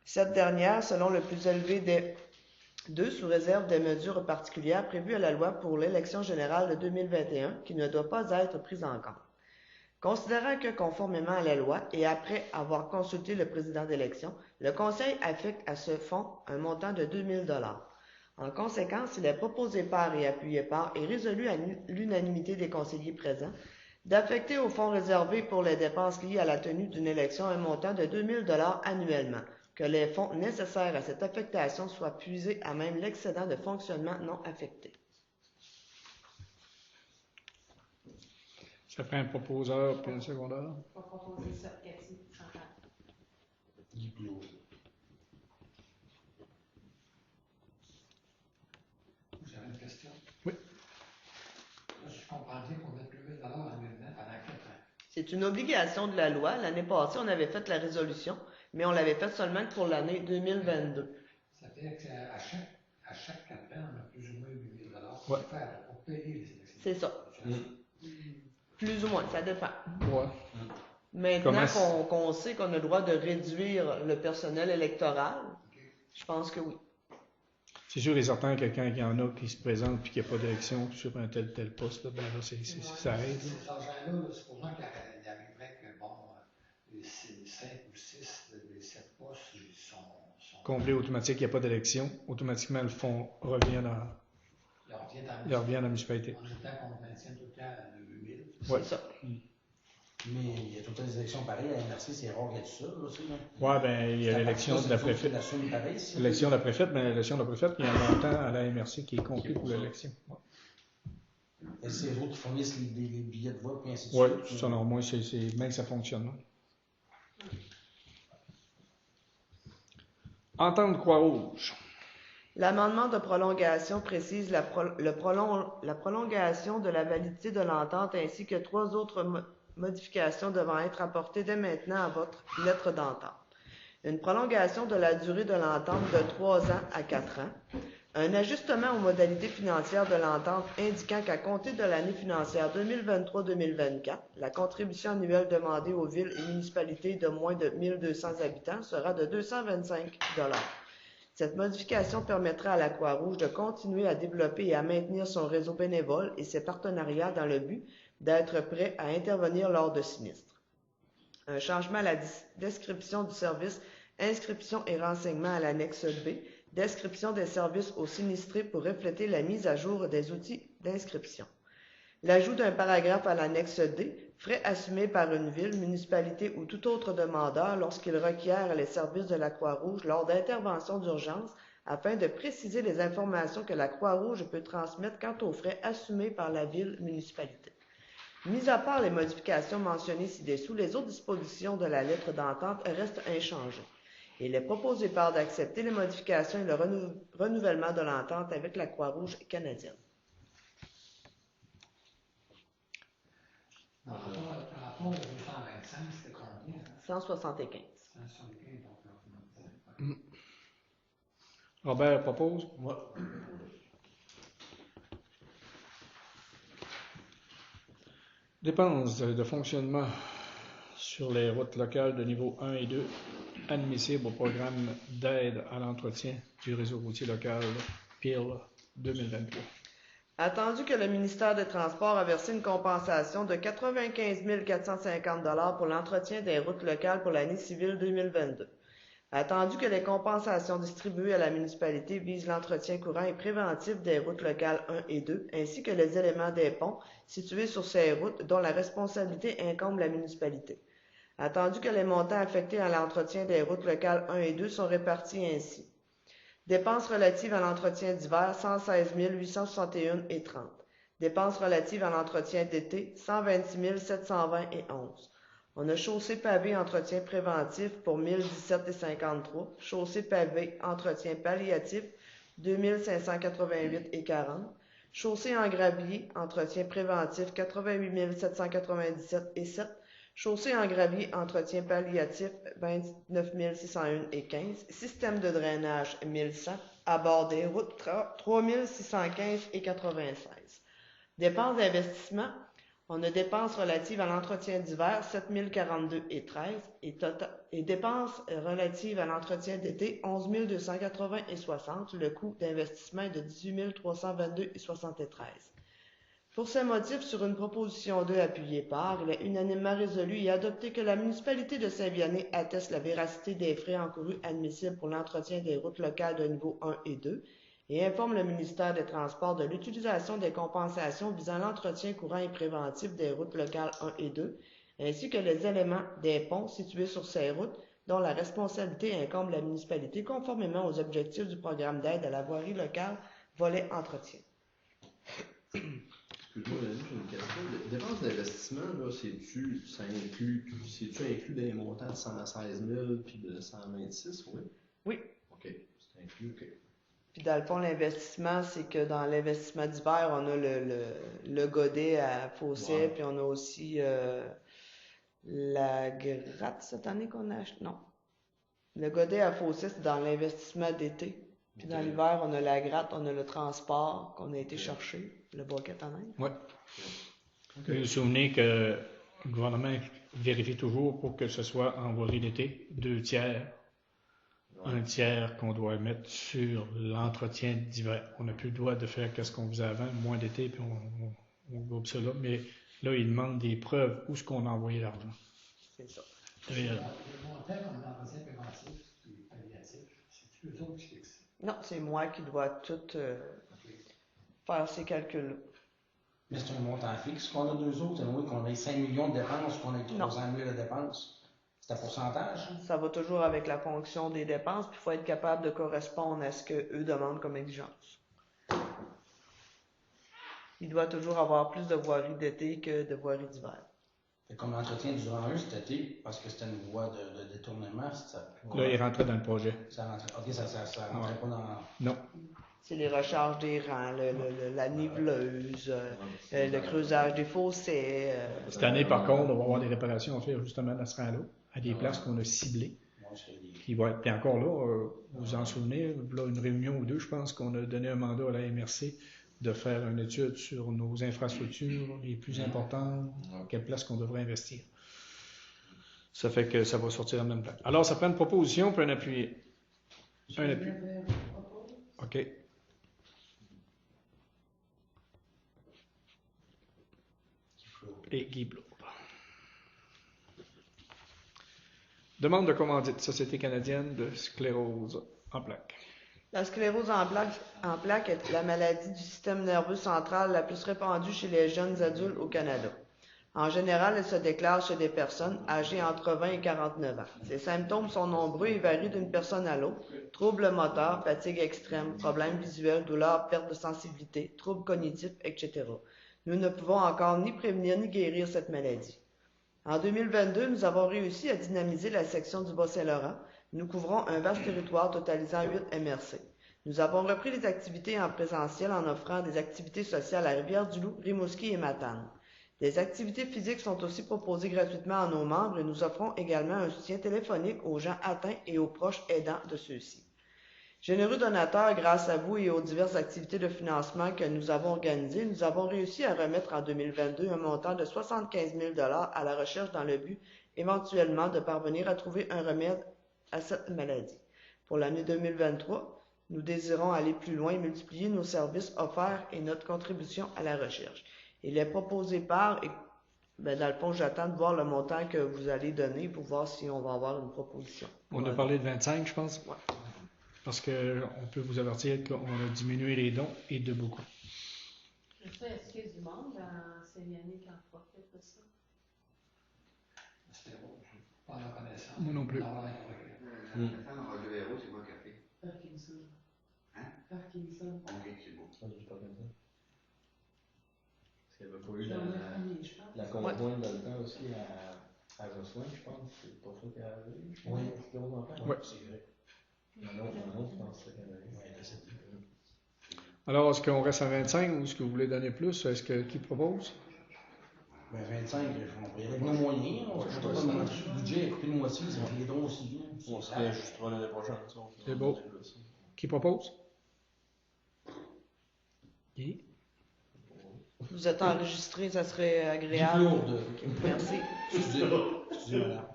cette dernière, selon le plus élevé des deux, sous réserve des mesures particulières prévues à la loi pour l'élection générale de 2021, qui ne doit pas être prise en compte. Considérant que, conformément à la loi et après avoir consulté le président d'élection, le Conseil affecte à ce fonds un montant de 2 000 $. En conséquence, il est proposé par et appuyé par et résolu à l'unanimité des conseillers présents d'affecter au fonds réservé pour les dépenses liées à la tenue d'une élection un montant de 2 000 $ annuellement, que les fonds nécessaires à cette affectation soient puisés à même l'excédent de fonctionnement non affecté. Ça fait un proposeur puis un secondaire. On va proposer ça, Cathy, Chantal. J'avais une question. Oui. Là, je comprends bien qu'on met 2 000 annuellement pendant 4 ans. C'est une obligation de la loi. L'année passée, on avait fait la résolution, mais on l'avait faite seulement pour l'année 2022. Ça fait qu'à chaque 4 ans, on a plus ou moins 8 000 Ouais. pour payer les élections. C'est ça. Plus ou moins, ça dépend. Ouais. Maintenant qu'on sait qu'on a le droit de réduire le personnel électoral, je pense que oui. C'est sûr et certain que quand il y en a qui se présentent et qu'il n'y a pas d'élection sur un tel poste, ben là, ça aide. Ces agents-là, supposons qu'il arriverait que, bon, les 5 ou 6 des 7 postes, ils sont Complet automatique, il n'y a pas d'élection. Automatiquement, le fonds revient dans la municipalité. En même temps qu'on maintient tout le temps à 2 000. C'est ça. Mais il y a toutes les élections pareilles. À la MRC, c'est rare qu'il y ait tout ça aussi. Oui, bien, il y a l'élection de la préfète. L'élection de la préfète, mais l'élection de la préfète, il y a un montant à la MRC qui est compté pour l'élection. Et c'est eux qui fournissent les billets de vote, et ainsi de Oui, suite. selon moi, c'est bien que ça fonctionne. Entente Croix-Rouge. L'amendement de prolongation précise la prolongation de la validité de l'entente ainsi que 3 autres modifications devant être apportées dès maintenant à votre lettre d'entente. Une prolongation de la durée de l'entente de 3 ans à 4 ans. Un ajustement aux modalités financières de l'entente indiquant qu'à compter de l'année financière 2023-2024, la contribution annuelle demandée aux villes et municipalités de moins de 1 200 habitants sera de 225 $. Cette modification permettra à la Croix-Rouge de continuer à développer et à maintenir son réseau bénévole et ses partenariats dans le but d'être prêt à intervenir lors de sinistres. Un changement à la description du service inscription et renseignement à l'annexe B, description des services aux sinistrés pour refléter la mise à jour des outils d'inscription. L'ajout d'un paragraphe à l'annexe D, frais assumés par une ville, municipalité ou tout autre demandeur lorsqu'il requiert les services de la Croix-Rouge lors d'interventions d'urgence afin de préciser les informations que la Croix-Rouge peut transmettre quant aux frais assumés par la ville-municipalité. Mis à part les modifications mentionnées ci-dessous, les autres dispositions de la lettre d'entente restent inchangées. Il est proposé par d'accepter les modifications et le renouvellement de l'entente avec la Croix-Rouge canadienne. Par rapport au 225, c'était combien? 175. 175, donc Robert propose. Ouais. Dépenses de fonctionnement sur les routes locales de niveau 1 et 2, admissibles au programme d'aide à l'entretien du réseau routier local PIL 2023. Attendu que le ministère des Transports a versé une compensation de 95 450 $ pour l'entretien des routes locales pour l'année civile 2022. Attendu que les compensations distribuées à la municipalité visent l'entretien courant et préventif des routes locales 1 et 2, ainsi que les éléments des ponts situés sur ces routes dont la responsabilité incombe la municipalité. Attendu que les montants affectés à l'entretien des routes locales 1 et 2 sont répartis ainsi. Dépenses relatives à l'entretien d'hiver, 116 861,30 $. Dépenses relatives à l'entretien d'été, 126 720,11. On a chaussée pavée entretien préventif pour 1017,53. Chaussée pavée entretien palliatif, 2588,40. Chaussée en gravier entretien préventif, 88 797,7. Chaussée en gravier entretien palliatif, 29 601,15. Système de drainage, 1100. À bord des routes, 3615,96. Dépenses d'investissement, on a dépenses relatives à l'entretien d'hiver, 7042,13 et dépenses relatives à l'entretien d'été, 11 280,60. Le coût d'investissement est de 18 322,73. Pour ce motif, sur une proposition 2 appuyée par, il est unanimement résolu et adopté que la municipalité de Saint-Vianney atteste la véracité des frais encourus admissibles pour l'entretien des routes locales de niveau 1 et 2 et informe le ministère des Transports de l'utilisation des compensations visant l'entretien courant et préventif des routes locales 1 et 2, ainsi que les éléments des ponts situés sur ces routes dont la responsabilité incombe la municipalité conformément aux objectifs du programme d'aide à la voirie locale, volet entretien. Excuse-moi, j'ai une question. Les dépenses d'investissement, là, c'est-tu inclus dans les montants de 116 000 puis de 126, oui? Oui. OK, c'est inclus, OK. Puis dans le fond, l'investissement, c'est que dans l'investissement d'hiver, on a le godet à Fosset, puis on a aussi la gratte cette année qu'on a acheté. Non. Le godet à Fosset, c'est dans l'investissement d'été. Puis dans l'hiver, on a la gratte, on a le transport qu'on a été chercher, le bucket en neige. Oui. Vous vous souvenez que le gouvernement vérifie toujours pour que ce soit en voirie d'été, 2 tiers. Un tiers qu'on doit mettre sur l'entretien d'hiver. On n'a plus le droit de faire ce qu'on faisait avant, moins d'été, puis on groupe ça là. Mais là, ils demandent des preuves où est-ce qu'on a envoyé l'argent. C'est ça. Les montants comme l'entretien préventif et palliatif, c'est eux autres qui fixent. Non, c'est moi qui dois tout faire ces calculs-là. Mais c'est un montant fixe qu'on a deux autres. C'est qu'on ait 5 millions de dépenses, qu'on ait 300 000 de dépenses. C'est un pourcentage? Ça va toujours avec la fonction des dépenses, puis il faut être capable de correspondre à ce qu'eux demandent comme exigence. Il doit toujours avoir plus de voiries d'été que de voiries d'hiver. Comme l'entretien du rang 1 cet été, parce que c'était une voie de détournement, ça... Là, il rentrait dans le projet. Ça rentrait, ok, ça rentrait pas dans... Non. C'est les recharges des rangs, la niveleuse, le creusage des fossés. Cette année, par contre, on va avoir des réparations à faire justement dans ce rang-là, à des places qu'on a ciblées. Puis encore là, vous vous en souvenez, là, une réunion ou deux, je pense qu'on a donné un mandat à la MRC de faire une étude sur nos infrastructures les plus importantes, quelle place qu'on devrait investir. Ça fait que ça va sortir en même temps. Alors, ça prend une proposition puis un appui. Un appui. OK. Et Guy Blour. Demande de commandite, Société canadienne de sclérose en plaques. La sclérose en plaques est la maladie du système nerveux central la plus répandue chez les jeunes adultes au Canada. En général, elle se déclare chez des personnes âgées entre 20 et 49 ans. Ses symptômes sont nombreux et varient d'une personne à l'autre. Troubles moteurs, fatigue extrême, problèmes visuels, douleurs, perte de sensibilité, troubles cognitifs, etc. Nous ne pouvons encore ni prévenir ni guérir cette maladie. En 2022, nous avons réussi à dynamiser la section du Bas-Saint-Laurent. Nous couvrons un vaste territoire totalisant 8 MRC. Nous avons repris les activités en présentiel en offrant des activités sociales à Rivière-du-Loup, Rimouski et Matane. Des activités physiques sont aussi proposées gratuitement à nos membres et nous offrons également un soutien téléphonique aux gens atteints et aux proches aidants de ceux-ci. Généreux donateurs, grâce à vous et aux diverses activités de financement que nous avons organisées, nous avons réussi à remettre en 2022 un montant de 75 000 $ à la recherche dans le but, éventuellement, de parvenir à trouver un remède à cette maladie. Pour l'année 2023, nous désirons aller plus loin et multiplier nos services offerts et notre contribution à la recherche. Il est proposé par, dans le fond, j'attends de voir le montant que vous allez donner pour voir si on va avoir une proposition. On a parlé de 25, je pense. Oui. Parce qu'on peut vous avertir qu'on a diminué les dons et de beaucoup. Ça, est-ce qu'il y a du monde dans Saint-Vianney qui en profite de ça? C'était bon, je n'ai pas la connaissance. Moi non plus. Attends, Roger Hérault, c'est quoi café? Parkinson. Hein? Parkinson. Ok, c'est beau. qu'il n'y avait pas eu la conjointe dans le temps aussi à Jocelyn, je pense. C'est pour ça qu'elle est arrivée. Oui. Gros enfant. Oui, c'est vrai. Un autre, je pense que c'est qu'elle est arrivée. Ouais, là, c'est plus. Alors, est-ce qu'on reste à 25 ou est-ce que vous voulez donner plus? Est-ce que qui propose? Ben, 25, on peut y aller avec nos moyens. On se pas dans notre budget, écouter le moitié, ça fait les dons aussi. On se réajustera l'année prochaine. Ça, on C'est beau. Qui propose? Qui? Vous êtes enregistré, ça serait J'ai agréable. lourde. Merci. Excusez, madame.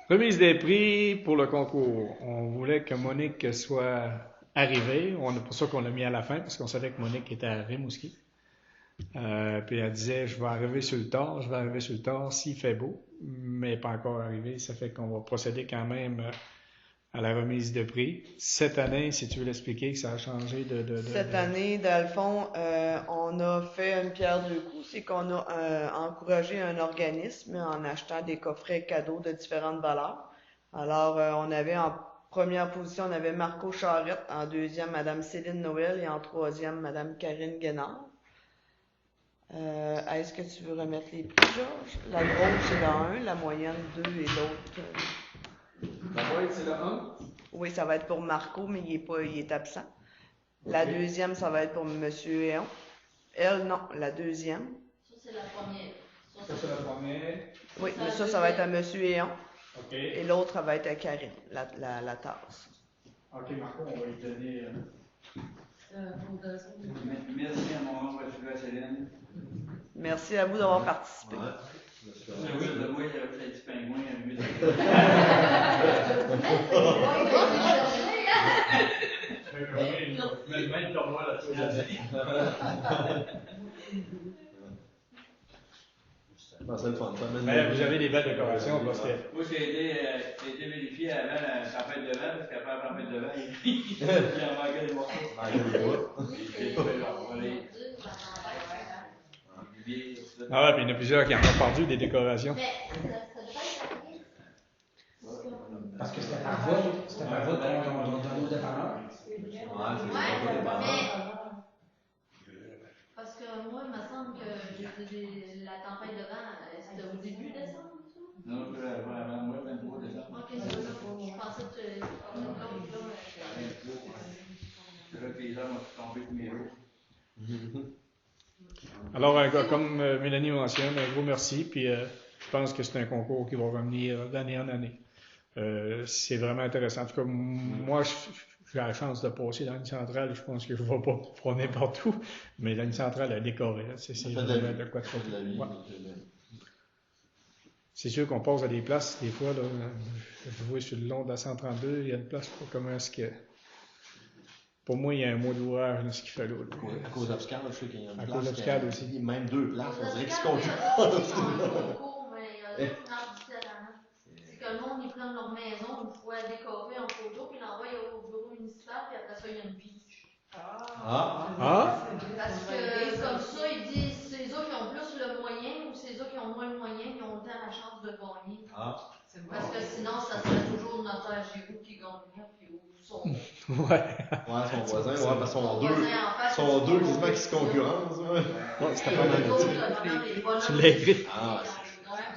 Remise des prix pour le concours. On voulait que Monique soit arrivée. C'est pour ça qu'on l'a mis à la fin, parce qu'on savait que Monique était à Rimouski. Puis elle disait, je vais arriver sur le tard s'il fait beau, mais pas encore arrivé. Ça fait qu'on va procéder quand même à la remise de prix. Cette année, si tu veux l'expliquer, que ça a changé Cette année, dans le fond, on a fait une pierre deux coups. C'est qu'on a encouragé un organisme en achetant des coffrets cadeaux de différentes valeurs. Alors, on avait en première position, on avait Marco Charette, en deuxième, Madame Céline Noël et en troisième, Madame Karine Guénard. Est-ce que tu veux remettre les prix, Georges? La grosse, c'est la 1, la moyenne 2 et l'autre. La boîte, c'est la 1? Oui, ça va être pour Marco, mais il est absent. La deuxième, ça va être pour Monsieur Héon. Elle, non, la deuxième. Ça, c'est la première. Ça, c'est la première. Oui, mais ça va être à Monsieur Héon. OK. Et l'autre, ça va être à Karine, la tasse. OK, Marco, on va lui donner... Merci à mon oncle Céline. Merci à vous d'avoir participé. Oui, de moi, il y avait un petit pingouin à lui. Même pour moi, la chose à c'est le fun. Vous avez des belles décorations parce que... Moi, j'ai été vérifié avant la tempête de vent, parce qu'après la tempête de vent, il en manquait des morceaux. Ah ouais, puis il y en a plusieurs qui en ont perdu des décorations. Parce que c'était par vote dans nos dépanneurs. Parce que moi, il me semble que la tempête de vent, c'était au début décembre, ça? Non, vraiment, moi, 23 décembre. Ok, c'est là. Je pensais que tu C'est là que les gens m'ont tombé de mes roues. Alors, comme Mélanie mentionne, un gros merci. Puis je pense que c'est un concours qui va revenir d'année en année. C'est vraiment intéressant. En tout cas, moi, j'ai la chance de passer dans une centrale. Je pense que je ne vais pas prôner partout, mais dans une centrale à décorer. C'est vraiment de quoi de faire. Ouais. C'est sûr qu'on passe à des places, des fois, là, je vois sur le long de la 132, il y a une place pour comment est-ce que... Pour moi, il y a un mois d'ouvrage dans ce qu'il fait là. À cause d'Obscale, je sais qu'il y a une place. À cause d'Obscale aussi. Même deux places, on dirait qu'ils se concurrent. C'est que le monde, ils prennent leur maison une fois décorée en photo, puis l'envoient au bureau municipal, puis après ça, il y a une beach. Parce que comme ça, ils disent, c'est eux qui ont plus le moyen ou c'est eux qui ont moins le moyen, qui ont autant la chance de gagner. Parce que sinon, ça serait toujours notaire Giroux qui gagnerait, puis son... Ouais, son voisin, parce qu'ils sont deux quasiment qui se concurrencent. C'était pas mal. Tu l'as écrit.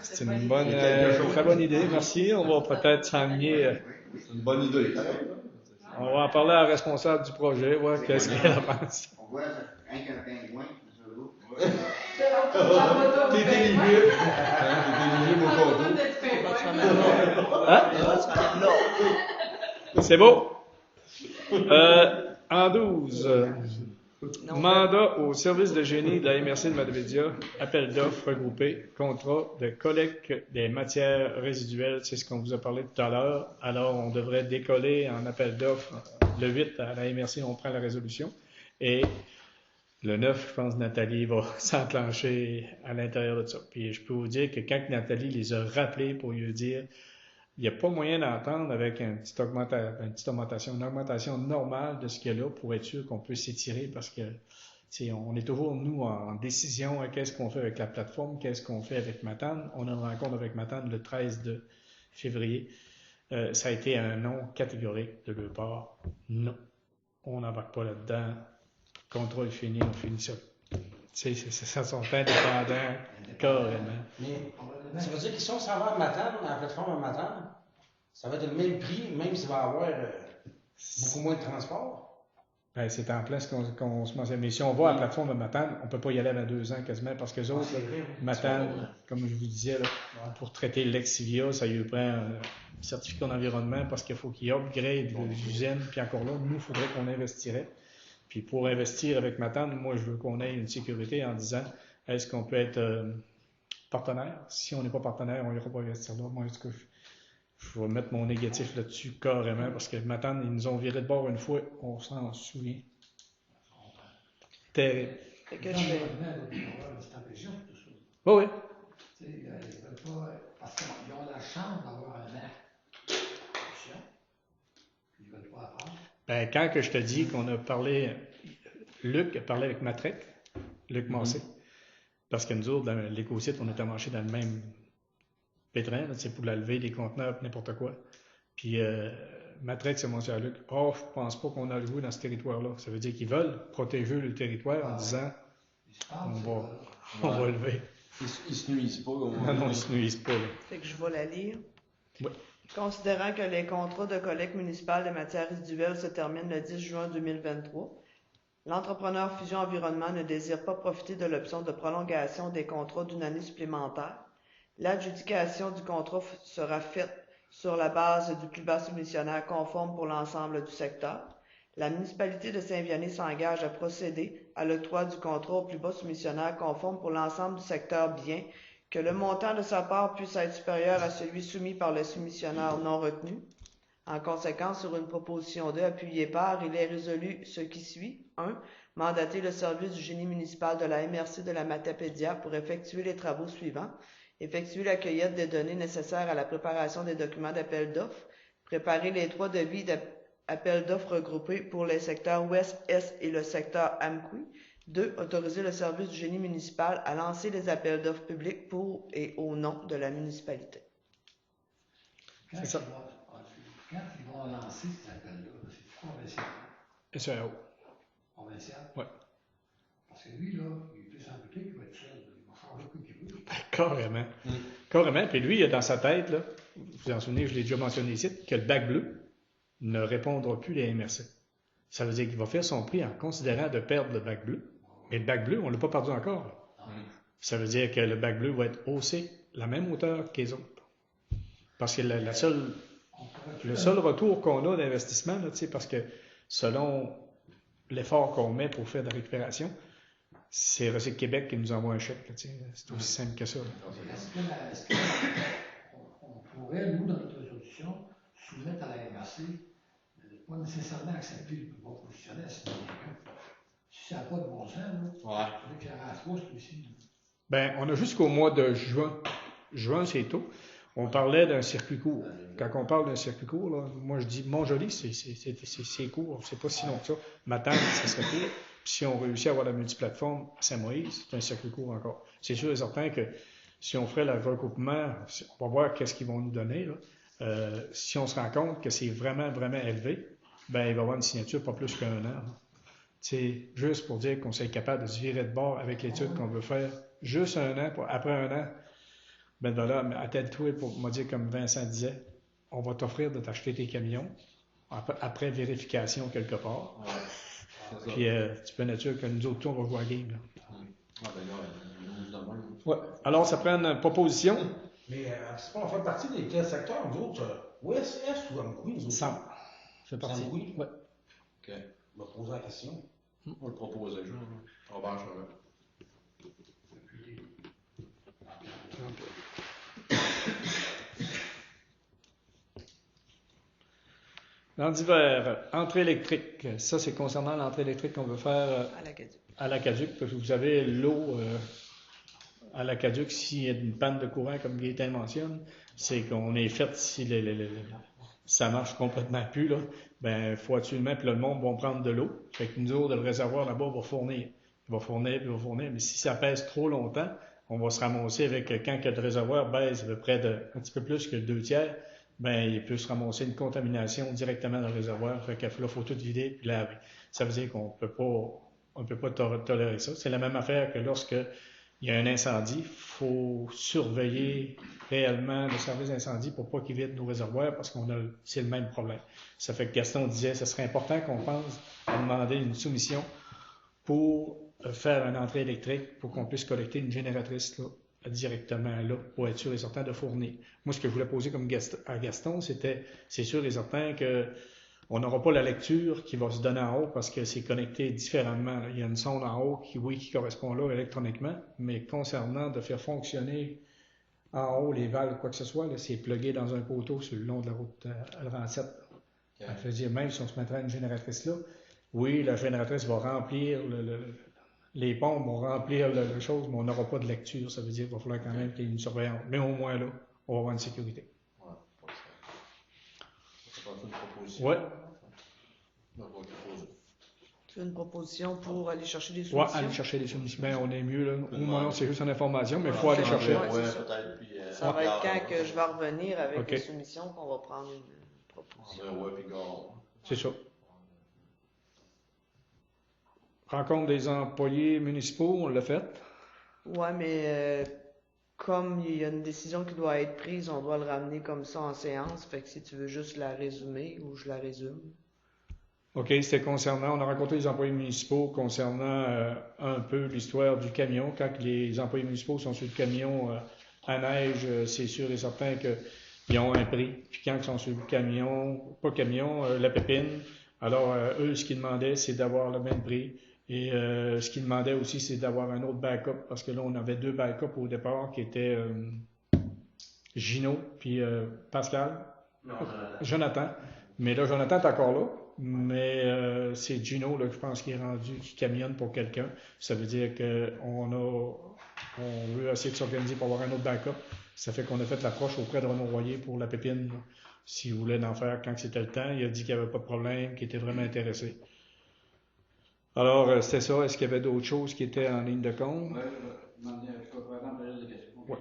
C'est une bonne, très bonne idée, merci. On va peut-être s'enligner. C'est une bonne idée. On va en parler à la responsable du projet, voir qu'est-ce qu'elle en pense. On voit rien qu'un pingouin, c'est beau. T'es éligible. T'es éligible au concours. C'est beau. En 12, mandat au service de génie de la MRC de Madavédia, appel d'offres regroupé, contrat de collecte des matières résiduelles, c'est ce qu'on vous a parlé tout à l'heure. Alors, on devrait décoller en appel d'offres le 8 à la MRC, on prend la résolution. Et le 9, je pense, Nathalie va s'enclencher à l'intérieur de ça. Puis je peux vous dire que quand Nathalie les a rappelés pour lui dire il n'y a pas moyen d'entendre avec une petite augmentation, une augmentation normale de ce qu'il y a là pour être sûr qu'on peut s'étirer parce que on est toujours, nous, en décision. Qu'est-ce qu'on fait avec la plateforme? Qu'est-ce qu'on fait avec Matane? On a une rencontre avec Matane le 13 de février. Ça a été un non catégorique de leur part. Non, on n'embarque pas là-dedans. contrôle fini, on finit ça. Ça sont indépendants, carrément. Mais ça veut dire qu'ils sont sans avoir Matane, la plateforme Matane, ça va être le même prix, même s'il va y avoir beaucoup moins de transport. Ben, c'est en plein ce qu'on se mentionne. Mais si on va à la plateforme de Matane, on ne peut pas y aller avant 2 ans quasiment, parce que les autres, Matane, comme je vous disais, là, pour traiter l'ex-CIVIA, ça lui prend un certificat d'environnement parce qu'il faut qu'il upgrade l'usine, puis encore là, nous, il faudrait qu'on investirait. Puis pour investir avec Matane, moi, je veux qu'on ait une sécurité en disant, est-ce qu'on peut être partenaire? Si on n'est pas partenaire, on n'ira pas investir là. Moi, en tout cas, je vais mettre mon négatif là-dessus carrément, parce que Matane, ils nous ont viré de bord une fois, on s'en souvient. Terrible. C'est en région, tout ça. Oui, oui. Ils ne veulent pas, parce qu'ils ont la chance d'avoir un acte. Ils ne veulent pas apprendre. Ben, quand que je te dis qu'on a parlé, Luc a parlé avec Matrec, Luc Massé, parce que nous autres, dans l'éco-site, on était manchés dans le même pétrin, c'est pour la levée des conteneurs, n'importe quoi. Puis Matrec s'est montré à Luc, oh, je pense pas qu'on a le joué dans ce territoire-là. Ça veut dire qu'ils veulent protéger le territoire en disant, on va lever. Ils se nuisent pas. Non, ils se nuisent pas. Là. Fait que je vais la lire. Oui. Considérant que les contrats de collecte municipale de matières résiduelles se terminent le 10 juin 2023, l'entrepreneur Fusion Environnement ne désire pas profiter de l'option de prolongation des contrats d'une année supplémentaire. L'adjudication du contrat sera faite sur la base du plus bas soumissionnaire conforme pour l'ensemble du secteur. La municipalité de Saint-Vianney s'engage à procéder à l'octroi du contrat au plus bas soumissionnaire conforme pour l'ensemble du secteur, bien que le montant de sa part puisse être supérieur à celui soumis par le soumissionnaire non retenu. En conséquence, sur une proposition 2 appuyée par, il est résolu ce qui suit. 1. Mandater le service du génie municipal de la MRC de la Matapédia pour effectuer les travaux suivants. Effectuer la cueillette des données nécessaires à la préparation des documents d'appel d'offres. Préparer les 3 devis d'appel d'offres regroupés pour les secteurs Ouest, Est et le secteur Amqui. 2. Autoriser le service du génie municipal à lancer les appels d'offres publics pour et au nom de la municipalité. C'est ça. Quand ils vont lancer ces appels-là, c'est provincial. SEO. Provincial? Oui. Parce que lui, là, il peut s'en douter qu'il va être seul. Il va faire le coup qu'il veut. Carrément. Carrément. Puis lui, il a dans sa tête, là, vous vous en souvenez, je l'ai déjà mentionné ici, que le bac bleu ne répondra plus les MRC. Ça veut dire qu'il va faire son prix en considérant de perdre le bac bleu. Mais le bac bleu, on ne l'a pas perdu encore. Ça veut dire que le bac bleu va être haussé la même hauteur que les autres. Parce que le seul retour qu'on a d'investissement, là, parce que selon l'effort qu'on met pour faire de la récupération, c'est Recycle Québec qui nous envoie un chèque. Là, c'est aussi simple que ça. Est-ce qu'on pourrait, nous, dans notre résolution, soumettre à la MRC, pas nécessairement accepter le plus bon positionnaire, si ça n'a pas de bon sens, là, il y a 3 celui-ci. Ben, on a jusqu'au mois de juin. Juin, c'est tôt. On parlait d'un circuit court. Quand on parle d'un circuit court, là, moi je dis Montjoly, c'est court, c'est pas si long que ça. Matane, ça serait court. Puis si on réussit à avoir la multiplateforme à Saint-Moïse, c'est un circuit court encore. C'est sûr et certain que si on ferait le regroupement, on va voir qu'est-ce qu'ils vont nous donner. Là. Si on se rend compte que c'est vraiment, vraiment élevé, ben il va y avoir une signature pas plus qu'un an. C'est juste pour dire qu'on serait capable de se virer de bord avec l'étude qu'on veut faire. Juste un an, après un an, ben voilà, attelle-toi pour me dire comme Vincent disait, on va t'offrir de t'acheter tes camions après vérification quelque part. Ouais, puis tu peux être sûr que nous autres, on va jouer à la game. Ouais. Alors, ça prend une proposition. Mais c'est pas, on fait partie des quels secteurs, nous autres, Ouest, Est ou Amqui, nous autres? Ça fait partie. Amqui? Ouais. OK. On va poser la question. On va le proposer, Robert Charvet. Dans divers, entrée électrique. Ça, c'est concernant l'entrée électrique qu'on veut faire à l'Aqueduc. Parce que vous avez l'eau à l'Aqueduc, s'il y a une panne de courant, comme Gaétan mentionne, c'est qu'on est fait si ça marche complètement plus, là, ben, il faut absolument, puis là, le monde va prendre de l'eau. Fait que nous autres, le réservoir là-bas va fournir. Il va fournir, puis il va fournir. Mais si ça pèse trop longtemps, on va se ramasser avec, quand le réservoir baisse à peu près un petit peu plus que 2/3, ben, il peut se ramasser une contamination directement dans le réservoir. Fait que là, il faut tout vider puis laver. Ça veut dire qu'on peut pas On ne peut pas tolérer ça. C'est la même affaire que lorsque il y a un incendie, il faut surveiller réellement le service d'incendie pour pas qu'il vide nos réservoirs parce c'est le même problème. Ça fait que Gaston disait ce serait important qu'on pense à demander une soumission pour faire une entrée électrique pour qu'on puisse collecter une génératrice là, directement là pour être sûr et certain de fournir. Moi, ce que je voulais poser comme à Gaston, c'est sûr et certain que on n'aura pas la lecture qui va se donner en haut parce que c'est connecté différemment. Là. Il y a une sonde en haut qui correspond là électroniquement, mais concernant de faire fonctionner en haut les valves, quoi que ce soit, là, c'est plugué dans un poteau sur le long de la route L27. Okay. Ça veut dire, même si on se mettrait une génératrice là, oui, la génératrice va remplir les pompes vont remplir la chose, mais on n'aura pas de lecture. Ça veut dire qu'il va falloir quand même qu'il y ait une surveillance. Mais au moins là, on va avoir une sécurité. Une proposition. Ouais. Tu as une proposition pour aller chercher des solutions? Oui, aller chercher des solutions. Ben, on est mieux, là. Au moins, c'est juste une information, mais il faut aller chercher. Peut-être. Puis, ça va être quand que je vais revenir avec les soumissions qu'on va prendre une proposition. C'est ça. Rencontre des employés municipaux, on l'a fait. Oui, mais comme il y a une décision qui doit être prise, on doit le ramener comme ça en séance. Fait que si tu veux juste la résumer ou je la résume. OK, c'était concernant, on a rencontré les employés municipaux concernant un peu l'histoire du camion. Quand les employés municipaux sont sur le camion à neige, c'est sûr et certain qu'ils ont un prix. Puis quand ils sont sur le camion, la pépine, alors eux, ce qu'ils demandaient, c'est d'avoir le même prix. Et ce qu'ils demandaient aussi, c'est d'avoir un autre backup, parce que là, on avait 2 backups au départ qui étaient Gino puis Pascal. Non, Jonathan. Mais là, Jonathan est encore là. Mais c'est Gino, là, je pense, qui est rendu, qui camionne pour quelqu'un. Ça veut dire qu'on veut essayer de s'organiser pour avoir un autre backup. Ça fait qu'on a fait l'approche auprès de Renaud Royer pour la pépine. S'il voulait en faire quand c'était le temps, il a dit qu'il n'y avait pas de problème, qu'il était vraiment intéressé. Alors, c'était ça. Est-ce qu'il y avait d'autres choses qui étaient en ligne de compte? Oui, je vais demander à la période de questions. Oui.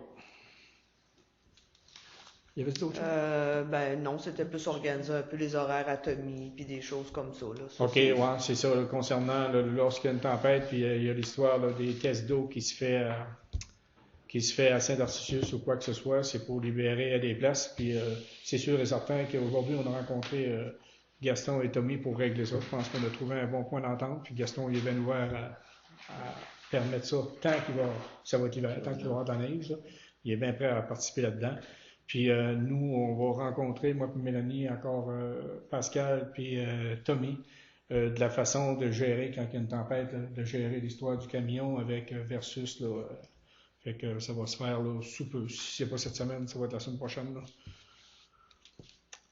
Il y avait d'autres choses? Ben non, c'était plus organiser un peu les horaires atomiques puis des choses comme ça. Là. Ça, OK, ouais, c'est ça. Là, concernant lorsqu'il y a une tempête, puis il y a l'histoire des tests d'eau qui se fait à Saint-Arcisius ou quoi que ce soit, c'est pour libérer des places. Puis c'est sûr et certain qu'aujourd'hui, on a rencontré Gaston et Tommy pour régler ça. Je pense qu'on a trouvé un bon point d'entente. Puis Gaston, il est bien ouvert à permettre ça tant ça va être l'hiver, tant qu'il va y avoir de la neige. Là. Il est bien prêt à participer là-dedans. Puis nous, on va rencontrer, moi et Mélanie, encore Pascal puis Tommy, de la façon de gérer quand il y a une tempête, là, de gérer l'histoire du camion avec versus là. Fait que ça va se faire là, sous peu. Si c'est pas cette semaine, ça va être la semaine prochaine. Là.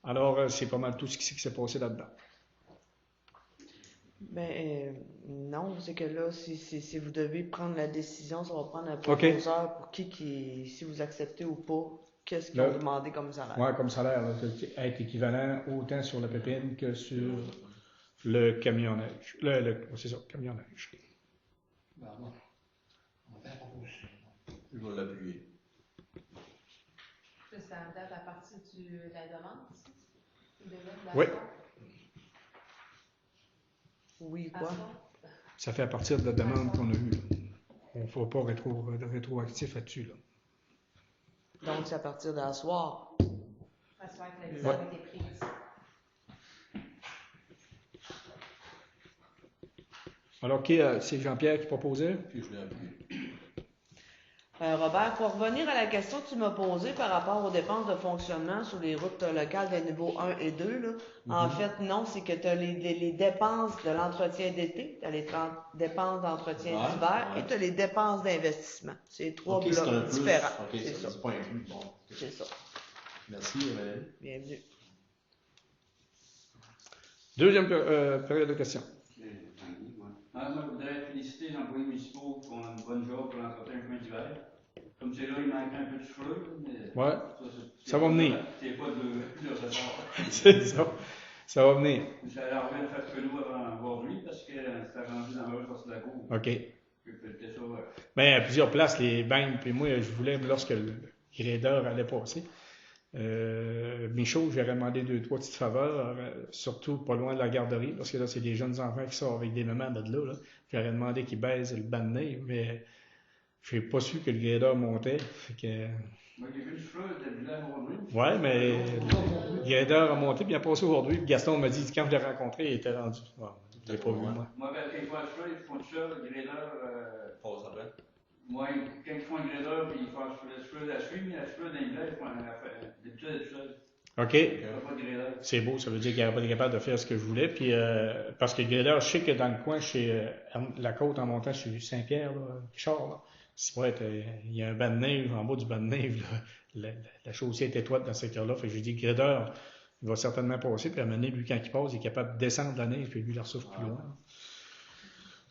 Alors, c'est pas mal tout ce qui s'est passé là-dedans. Ben non, c'est que là, si vous devez prendre la décision, ça va prendre un proposeur pour qui si vous acceptez ou pas, qu'est-ce qu'ils ont demandé comme salaire? Oui, comme salaire, là, être équivalent autant sur la pépine que sur le camion neige. C'est ça, camion neige. Ben, bon. On va faire la proposition. Je vais l'appuyer. Ça date à partir de la demande, oui. Oui, quoi? Ça fait à partir de la demande qu'on a eue. On ne fera pas rétroactif là-dessus. Là. Donc, c'est à partir d'un soir. À soir que la décision a été prise. Alors, c'est Jean-Pierre qui proposait? Puis je l'ai appuyé. Robert, pour revenir à la question que tu m'as posée par rapport aux dépenses de fonctionnement sur les routes locales des niveaux 1 et 2, là, en fait, non, c'est que tu as les dépenses de l'entretien d'été, tu as les dépenses d'entretien d'hiver et tu as les dépenses d'investissement. C'est 3 blocs différents. OK, c'est pas inclus. Bon. C'est ça. Merci, Emmanuel. Bienvenue. Deuxième période de questions. Moi, je voudrais féliciter les employés municipaux qui font un bon job pour l'entretien chemin d'hiver. Comme c'est là, il manque un peu de cheveux, mais ouais. Ça va venir. C'est pas de retard. C'est ça. Ça va venir. Je suis allé en faire faire que nous avant aujourd'hui parce que c'était rendu dans la rue de la cour. OK. C'était ça. Ben, à plusieurs places, les banques, puis moi, je voulais, lorsque le gradeur allait passer, Michaud, j'aurais demandé 2-3 petites faveurs, surtout pas loin de la garderie, parce que là, c'est des jeunes enfants qui sortent avec des mamans de là. J'aurais demandé qu'ils baisent le banc de neige, mais j'ai pas su que le grader montait. Fait que... Moi, j'ai vu le fleur de village aujourd'hui. Ouais, mais le grader a monté, puis il a passé aujourd'hui. Puis Gaston m'a dit, quand je l'ai rencontré, il était rendu. Bon, je l'ai pas vu, moi. Moi, quand ils font le fleur, ils font ça, le grader. Passe après. Moi, quand ils font le grader, puis ils font le fleur à suivre, mais la fleur d'un village, ils font des petites choses. OK. C'est beau, ça veut dire qu'il n'aurait pas été capable de faire ce que je voulais. Puis, parce que le grader, je sais que dans le coin, chez la côte en montant chez Saint-Pierre, là, Richard, là, il y a un banc de neige, en bas du banc de neige, là, la chaussée est étroite dans ce secteur-là. Fait que je dis, le grader, il va certainement passer, puis à un moment donné, lui, quand il passe, il est capable de descendre la neige, puis lui, il la ressouffle plus loin.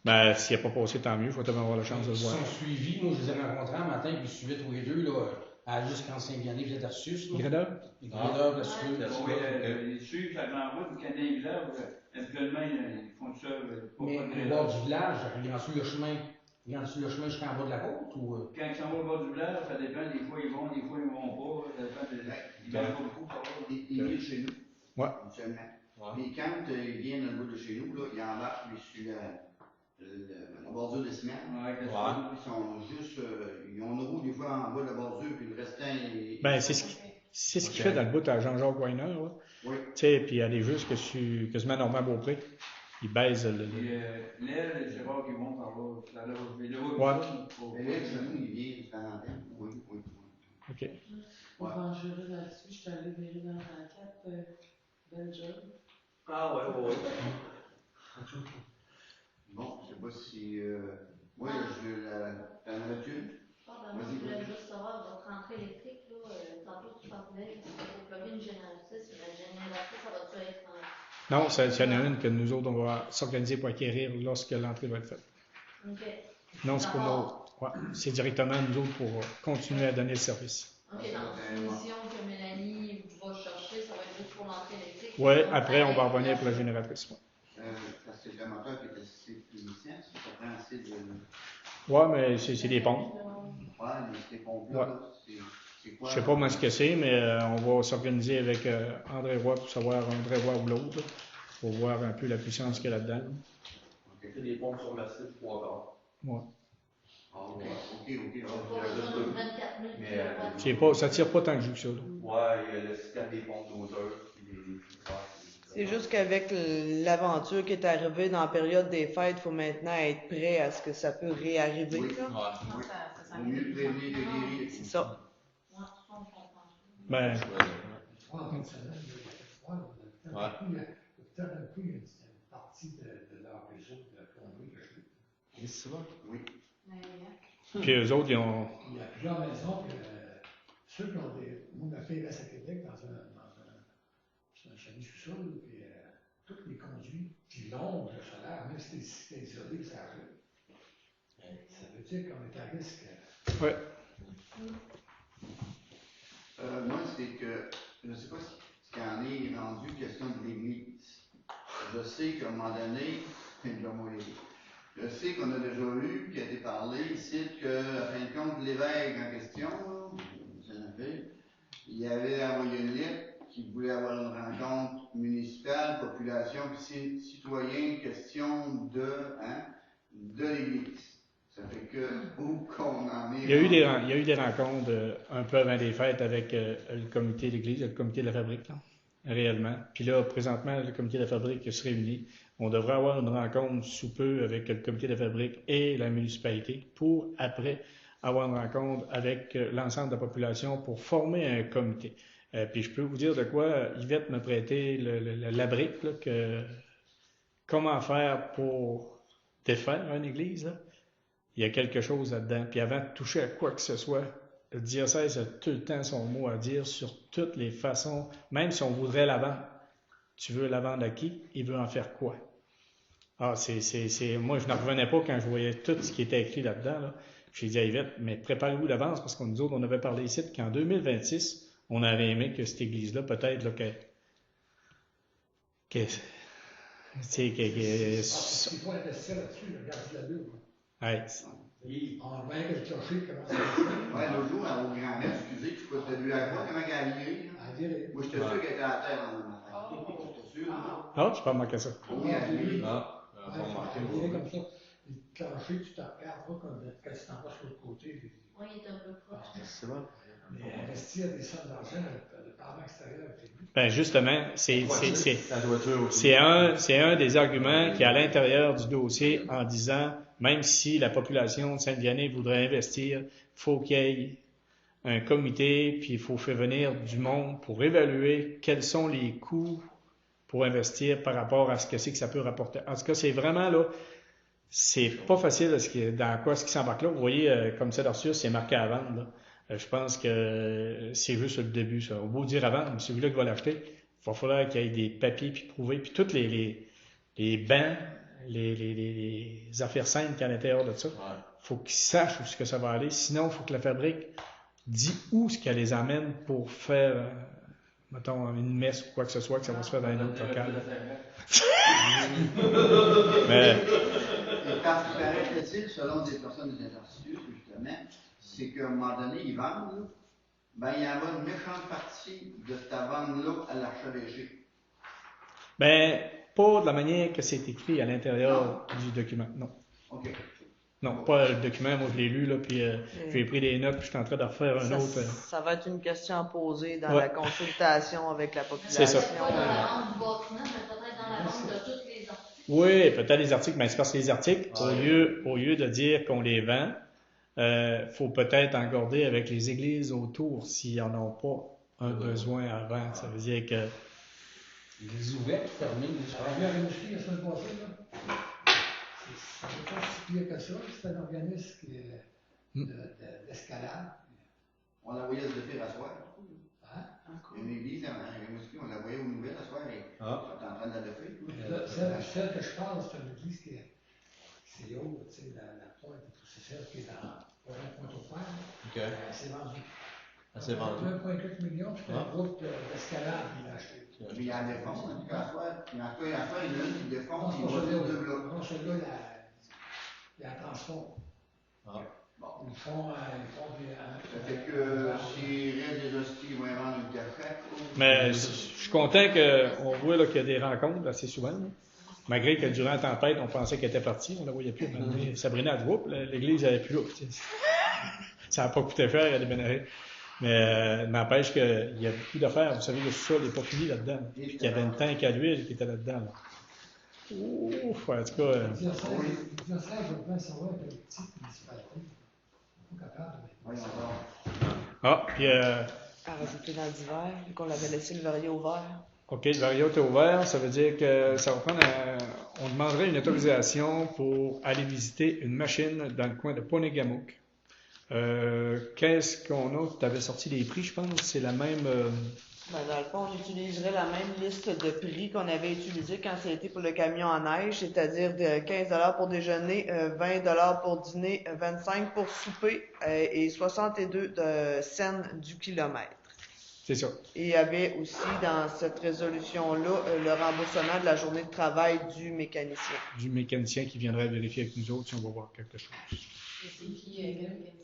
Ben, s'il n'a pas passé, tant mieux, il faut tellement avoir la chance de le voir. Ils sont suivis, moi, je les ai rencontrés un matin, puis ils suivaient tous les deux, là, à jusqu'en Saint-Vianney, vous êtes versus. Les gradeurs? Les gradeurs, la suite. Ils suivent la grande route, quand il y a un village, habituellement, ils font ça. Mais au bord du village, ils en suivent le chemin. Ils en suivent le chemin jusqu'en bas de la côte ou. Quand ils sont au bord du village, ça dépend, des fois ils vont, des fois ils vont pas. Ça dépend ils vont pas beaucoup. Ils viennent chez nous. Ouais. Seulement. Mais quand ils viennent dans le bout de chez nous, là, ils embarquent sur la bordure de ciment. Ils sont juste. Ils ont une roue des fois en bas de la bordure, puis le restant. Ben, c'est ce qu'il fait dans le bout à Jean-Jacques Weiner. Là. Oui. Tu sais, puis aller juste quasiment Normand Beaupré. Il baise le. L'aile, Gérard qui monte par là. Ouais. L'aile, chez nous, il vient de temps en temps. Oui. OK. On va en jurer là-dessus. Je suis allée virer dans la cape. Bel job. Ah ouais. Bon, je sais pas si. Moi, t'en avais une? Moi, je voulais juste savoir, votre rentrée électrique, là, tantôt tu parlais, pour plugger une génératrice, la génératrice, ça va-tu être en. Non, c'est y en a une que nous autres, on va s'organiser pour acquérir lorsque l'entrée va être faite. OK. Non, c'est pour nous. Ouais, c'est directement nous autres pour continuer à donner le service. OK, donc c'est une mission que Mélanie va chercher, ça va être juste pour l'entrée électrique. Oui, après, on va revenir pour la génératrice. Ouais. Parce que le moteur qui est assez puissant, ça prend assez de. Oui, mais c'est des pompes. Ouais, mais ces pompes-là, c'est quoi? Je sais pas moi ce que c'est, mais on va s'organiser avec André Roy pour savoir André Roy ou l'autre, pour voir un peu la puissance qu'il y a là-dedans. C'est des pompes submersibles 3 quarts. Ouais. OK. Mais ça tire pas tant que que ça. Là. Ouais, il y a le système des pompes d'auteur. C'est juste qu'avec l'aventure qui est arrivée dans la période des fêtes, il faut maintenant être prêt à ce que ça peut réarriver. Oui. Là. Vaut mieux prévenir que guérir. C'est ça. Ben. Peut-être un coup, il y a une partie de leur réseau de plomberie que je fais. C'est ça? Oui. Puis eux autres, ils ont. Il y a plusieurs maisons, puis ceux qui ont des. Moi, ma fille reste à Québec dans un chalet sous-sol, puis tous les conduits, puis l'ombre solaire, même si c'est isolé, ça arrive. Ça veut dire qu'on est à risque. Oui. Moi, c'est que je ne sais pas ce qu'il en est rendu question de l'Église. Je sais qu'à un moment donné, je sais qu'on a déjà eu, qui a été parlé ici, qu'à fin de compte, l'évêque en question, il avait envoyé une lettre qui voulait avoir une rencontre municipale, population, puis citoyens, question de l'Église. Ça fait que où qu'on en est. Il y a eu des rencontres un peu avant les fêtes avec le comité de l'Église, le comité de la fabrique, là, réellement. Puis là, présentement, le comité de la fabrique se réunit. On devrait avoir une rencontre sous peu avec le comité de la fabrique et la municipalité pour, après, avoir une rencontre avec l'ensemble de la population pour former un comité. Puis je peux vous dire de quoi Yvette m'a prêté la brique, là, comment faire pour défaire une église, là. Il y a quelque chose là-dedans. Puis avant de toucher à quoi que ce soit, le diocèse a tout le temps son mot à dire sur toutes les façons, même si on voudrait la vendre. Tu veux la vendre à qui? Il veut en faire quoi? Ah, moi, je n'en revenais pas quand je voyais tout ce qui était écrit là-dedans. Là. J'ai dit à Yvette, mais préparez-vous d'avance, parce qu'on nous autres, on avait parlé ici qu'en 2026, on aurait aimé que cette église-là, peut-être, là, Il faut investir là-dessus, regarde la lune. Ouais. On voit que le clocher commence à faire. Ouais, l'autre jour, au grand-mère, excusez, t'as vu à quoi, comment elle a viré? À virer. Moi, j'étais sûr qu'elle était à terre en matin. J'étais sûr, là. Ah, je peux remarquer ça. Oui, elle a viré. Ah, Ouais, à virer comme ça. Le clocher, tu te regardes pas comme quand tu t'en vas sur le côté. Oui, il est un peu proche. c'est bon. Mais investir des sommes d'argent, le parlement extérieur, c'est lui. Ben justement, La toiture aussi. c'est un des arguments qui est à l'intérieur du dossier en disant, même si la population de Sainte-Vianney voudrait investir, il faut qu'il y ait un comité, puis il faut faire venir du monde pour évaluer quels sont les coûts pour investir par rapport à ce que c'est que ça peut rapporter. En tout cas, c'est vraiment là, c'est pas facile dans quoi ce qui s'embarque là. Vous voyez, comme ça, Darcius, c'est marqué à vendre, là. Je pense que c'est juste le début, ça. Au beau dire avant, mais celui-là qui va l'acheter, il va falloir qu'il y ait des papiers puis prouver, puis toutes les bancs, les affaires simples qu'il y a à l'intérieur de ça. Il faut qu'ils sachent où ce que ça va aller. Sinon, il faut que la fabrique dise où ce qu'elle les amène pour faire, mettons, une messe ou quoi que ce soit, que ça va se faire dans un autre local. Mais, Et parce qu'il paraît-il, selon des personnes des interstices, justement, c'est qu'à un moment donné, ils vendent, là, ben, il y en a une méchante partie de ta vente-là à l'archevêché. ben, pas de la manière que c'est écrit à l'intérieur du document, non. OK. Non, pas le document, moi je l'ai lu, là, puis j'ai pris des notes, puis je suis en train de refaire un autre. Ça va être une question à poser dans Ouais. la consultation avec la population. C'est ça. Pas dans la vente du bâtiment, mais peut-être dans la vente de tous les articles. Oui, peut-être les articles, mais c'est parce que les articles, au lieu de dire qu'on les vend, faut peut-être en garder avec les églises autour s'ils n'en ont pas un besoin avant. Ça veut dire que. Les ouvertes, fermées, J'ai vu à Rimouski la semaine passée, là. Ça n'est pas si pire que ça. C'est un organisme d'escalade. On la voyait se défaire à soir. Hein? Une église à Rimouski, on la voyait aux nouvelles à soir et on était en train de la défaire. Celle que je parle, c'est une église qui est haut, tu sais, la pointe et tout. C'est celle qui est dans Pointe-au-Fer. OK. C'est vendu. C'est vendu. 1,4 million, puis c'est un groupe d'escalade qu'il a acheté. Mais il y a des fonds, en tout cas, à soir. Il y a une des fonds, Non, c'est il pas va celui-là. dire deux blocs. Non, celui-là, il y a un transport. Ah. Bon. Ils font des. Ça fait que s'il reste des hosties, ils vont y vendre une café. Mais je suis content qu'on voit là, qu'il y a des rencontres assez souvent. Là. Malgré que durant la tempête, on pensait qu'elle était partie, on la voyait plus. Mais Sabrina a dit, oups, l'église n'avait plus là. Ça n'a pas coûté cher, elle a déménagé. Mais n'empêche qu'il y a beaucoup d'affaires. Vous savez, le sol n'est pas fini là-dedans. Puis qu'il y avait une tank à l'huile qui était là-dedans. Là. Ouf, en tout cas. Le diocèse, je voudrais savoir quelle petite municipalité. Pas capable de. Oui, on Ah, puis. À rajouter dans l'hiver, vu qu'on l'avait laissé le verrier ouvert. OK, le vario est ouvert. Ça veut dire que ça va prendre. On demanderait une autorisation pour aller visiter une machine dans le coin de Ponegamook. Qu'est-ce qu'on a? Tu avais sorti les prix, je pense. C'est la même. Ben, dans le fond, on utiliserait la même liste de prix qu'on avait utilisé quand c'était pour le camion en neige, c'est-à-dire de 15 $ pour déjeuner, 20 $ pour dîner, 25 $ pour souper et 62 cents du kilomètre. C'est ça. Et il y avait aussi dans cette résolution-là le remboursement de la journée de travail du mécanicien. Du mécanicien qui viendrait vérifier avec nous autres si on va voir quelque chose. Et c'est qui quel mécanicien?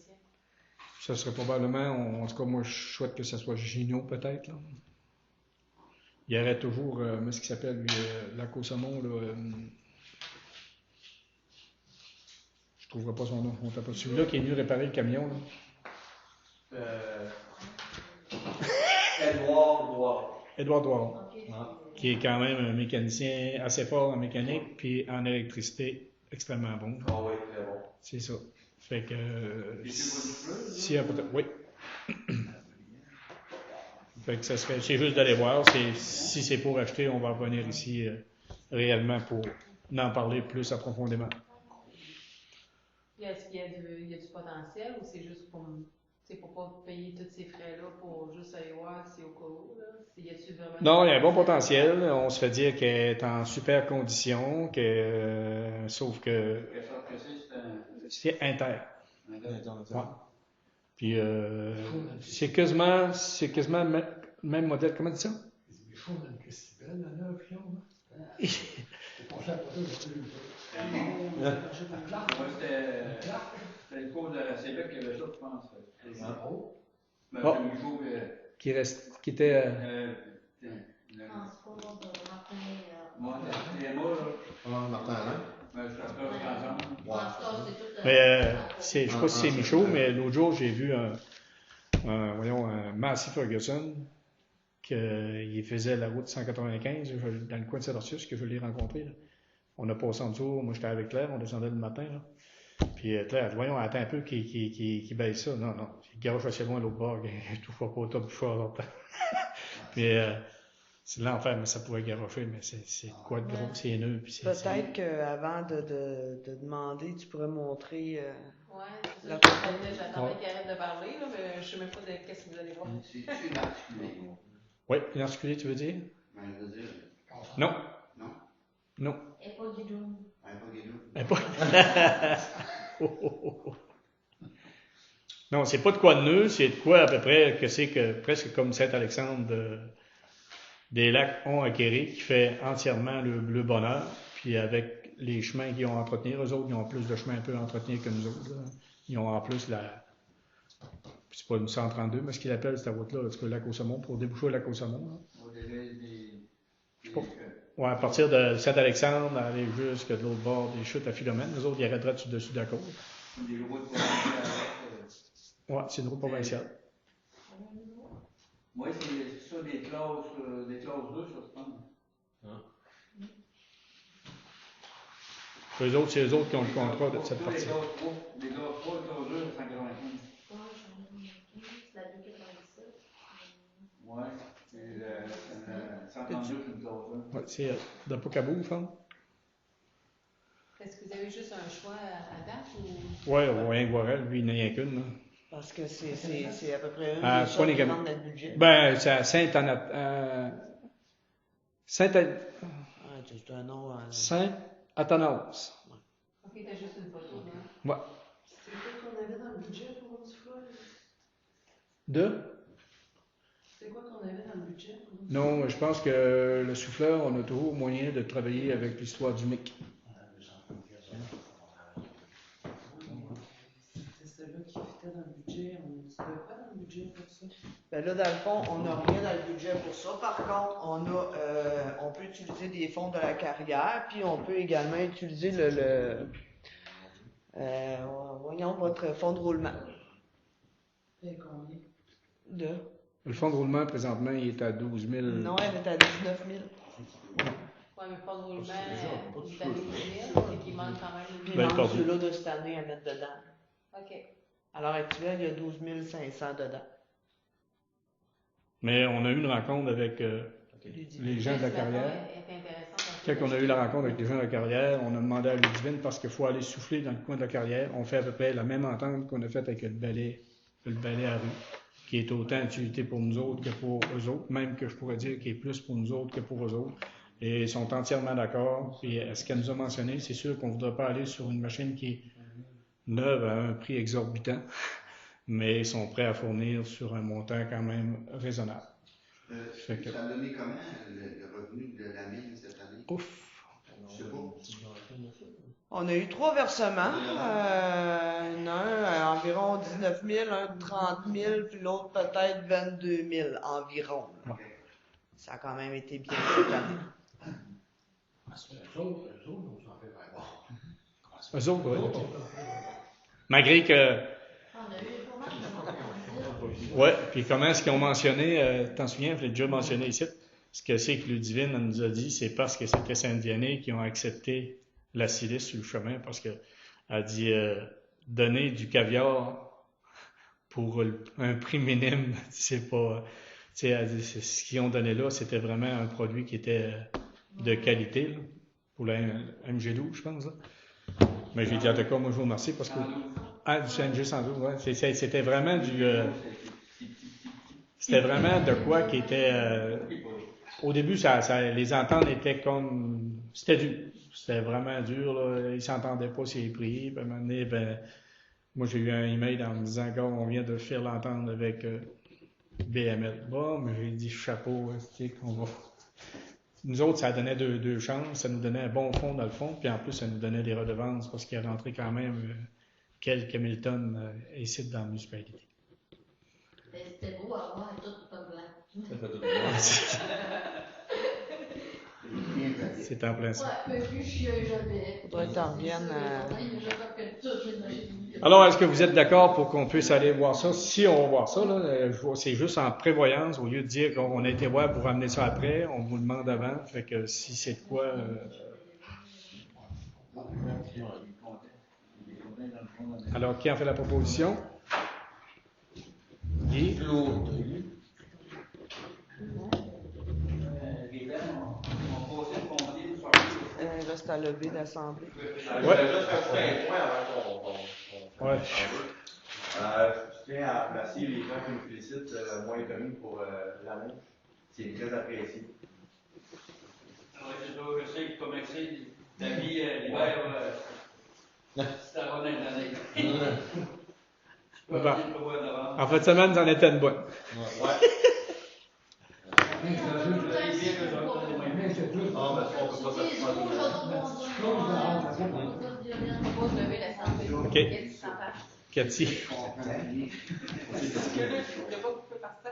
Ça serait probablement, en tout cas, moi, je souhaite que ça soit Gino, peut-être. Là. Il y aurait toujours, ce qui s'appelle, lui, Lac au saumon, là. Je ne trouverai pas son nom. On t'a pas celui-là qui est venu réparer le camion, là. Édouard Doiron. Qui est quand même un mécanicien assez fort en mécanique, puis en électricité, extrêmement bon. Ah oui, très bon. C'est ça. Fait que. Si oui. Fait que ça serait. C'est juste d'aller voir. Si c'est pour acheter, on va revenir ici réellement pour en parler plus approfondément. Est-ce qu'il y a du potentiel ou c'est juste pour pas payer tous ces frais-là pour juste aller voir si au cas où, là? Y a-tu vraiment Non, il y a un bon potentiel. On se fait dire qu'elle est en super condition, sauf que c'est inter. Ouais. Puis c'est quasiment le même modèle. Comment on dit ça? Il faut une Christibel, la neuve, là. C'est pour ça que C'était pense. Ben, Oh. le Michaud, qui était. Transport de Martin. moi, TMA, là, Martin Alain. ben, je suis ensemble. En tout cas, c'est tout. Mais je sais pas si c'est Michaud, mais l'autre jour, j'ai vu un Massey Ferguson, qu'il faisait la route 195 dans le coin de Saint-Orsius, que je l'ai rencontré. Là. On a passé en dessous, moi j'étais avec Claire, on descendait le matin. Là. Puis Claire, voyons, attends un peu qu'il baisse ça. Non, il garoche assez loin l'autre bord, il touche pas au top du choix longtemps. Puis c'est l'enfer, mais ça pourrait garocher, mais c'est quoi de gros, c'est haineux. Puis Peut-être qu'avant de demander, tu pourrais montrer. Ouais, c'est La ça. photo. J'attendais qu'il arrête de parler, là, mais je sais même pas de qu'est-ce que vous allez voir. C'est-tu une articulée? Oui, une articulée, tu veux dire? Ben, je veux dire. Non. Non? Non. Et pas guidon. Ben, pas guidon. Elle est pas- Non, c'est pas de quoi de nœud, c'est de quoi à peu près que c'est que presque comme Saint-Alexandre des Lacs ont acquéri, qui fait entièrement le bonheur, puis avec les chemins qu'ils ont à entretenir, eux autres, ils ont plus de chemins un peu à entretenir que nous autres. Là. Ils ont en plus c'est pas une 132, mais ce qu'ils appellent cette route-là, c'est le lac au saumon, pour déboucher le lac au saumon. Là. Je sais pas. Ouais, à partir de Saint-Alexandre, aller jusque de l'autre bord des chutes à Philomène, nous autres, ils arrêteraient dessus d'accord. Des routes provinciales. Ouais, c'est une route provinciale. Moi, c'est ça, des classes 2, ça, je pense. Eux autres, c'est eux autres qui ont le contrat de cette Les partie. classes 3, les classes 3, les classes 2, 195. La 297. Ouais, et 132, c'est une classe 1. Ouais, c'est de Pocabou, je pense. Est-ce que vous avez juste un choix à date ou. Ouais, au rien que Guarel, lui, il n'y en a rien qu'une. Là. Parce que c'est à peu près une Ah, des c'est pas choses les qui gamins. rentrent dans le budget. Ben, c'est à Saint-Anat. C'est un nom. Saint-Athanas. Ok, t'as juste une photo, hein? Ouais. C'est quoi qu'on avait dans le budget pour une souffleuse? De? C'est quoi qu'on avait dans le budget pour une Non, je pense que le souffleur, on a toujours moyen de travailler avec l'histoire du MIC. C'est celle-là qui fitait dans le budget. On a dit de quoi dans le budget pour ça? Ben là, dans le fond, on n'a rien dans le budget pour ça. Par contre, on peut utiliser des fonds de la carrière, puis on peut également utiliser voyons, votre fonds de roulement. Et combien? Le fonds de roulement, présentement, il est à 12 000. Non, elle est à 19 000. Ouais, mais pas de roulement, il est à 12 000, et qu'il manque quand même Puis une il Ben, manque pas ceux-là de cette année à mettre dedans. OK. À l'heure actuelle, il y a 12 500 dedans. Mais on a eu une rencontre avec les gens de la carrière. Quand on a eu la rencontre avec les gens de la carrière, on a demandé à Ludivine parce qu'il faut aller souffler dans le coin de la carrière. On fait à peu près la même entente qu'on a faite avec le balai à rue, qui est autant d'utilité pour nous autres que pour eux autres, même que je pourrais dire qu'il est plus pour nous autres que pour eux autres. Et ils sont entièrement d'accord. Puis ce qu'elle nous a mentionné, c'est sûr qu'on ne voudrait pas aller sur une machine qui est neuve à un prix exorbitant, mais ils sont prêts à fournir sur un montant quand même raisonnable. Ça a donné comment le revenu de la mine cette année? Ouf! Je sais pas. On a eu 3 versements. Un à environ 19 000, un de 30 000, puis l'autre peut-être 22 000 environ. Ouais. Ça a quand même été bien cette année. Eux autres, on s'en fait vraiment. Eux autres, oui. Malgré que. On a eu pas mal de monde. Ouais, puis comment est-ce qu'ils ont mentionné, t'en souviens, je l'ai déjà mentionné ici, ce que c'est que Ludivine elle nous a dit, c'est parce que c'était Saint-Vianney qui ont accepté la silice sur le chemin, parce que elle dit donner du caviar pour un prix minime, c'est pas. Tu sais, elle dit, ce qu'ils ont donné là, c'était vraiment un produit qui était de qualité, là, pour la MG12, je pense. Là. Mais j'ai dit, en tout cas, moi je vous remercie parce que. Ah, du CNG 112, ouais. C'était vraiment du. C'était vraiment de quoi qui était. Au début, les ententes étaient comme. C'était dur. C'était vraiment dur, là. Ils ne s'entendaient pas sur les prix. Puis à un moment donné, moi j'ai eu un email en me disant qu'on vient de faire l'entente avec BML. Bon, mais j'ai dit chapeau, tu sais, qu'on va. Nous autres, ça donnait deux chances. Ça nous donnait un bon fond dans le fond. Puis en plus, ça nous donnait des redevances parce qu'il est rentré quand même quelques mille tonnes ici dans la municipalité. C'était beau à voir, tout pas blanc. Ça fait tout le C'est en plein ça. Ouais, puis je suis jamais. Faudrait que t'en reviennes à... Alors, est-ce que vous êtes d'accord pour qu'on puisse aller voir ça? Si on va voir ça, là, c'est juste en prévoyance, au lieu de dire qu'on a été voir pour ramener ça après, on vous demande avant. Fait que si c'est de quoi... Alors, qui en fait la proposition? Guy? Il reste à lever l'Assemblée. Je voudrais juste rajouter un point avant qu'on Ouais. je tiens à remercier les gens qui nous félicitent, moi et Tommy, pour l'amour. C'est très apprécié. Oui, c'est ça, je sais que comme excès, ta vie, l'hiver, c'est à bonne année. En fin de semaine, j'en étais une bonne. OK. Cathy. Est-ce que là, je ne peux pas couper par ça?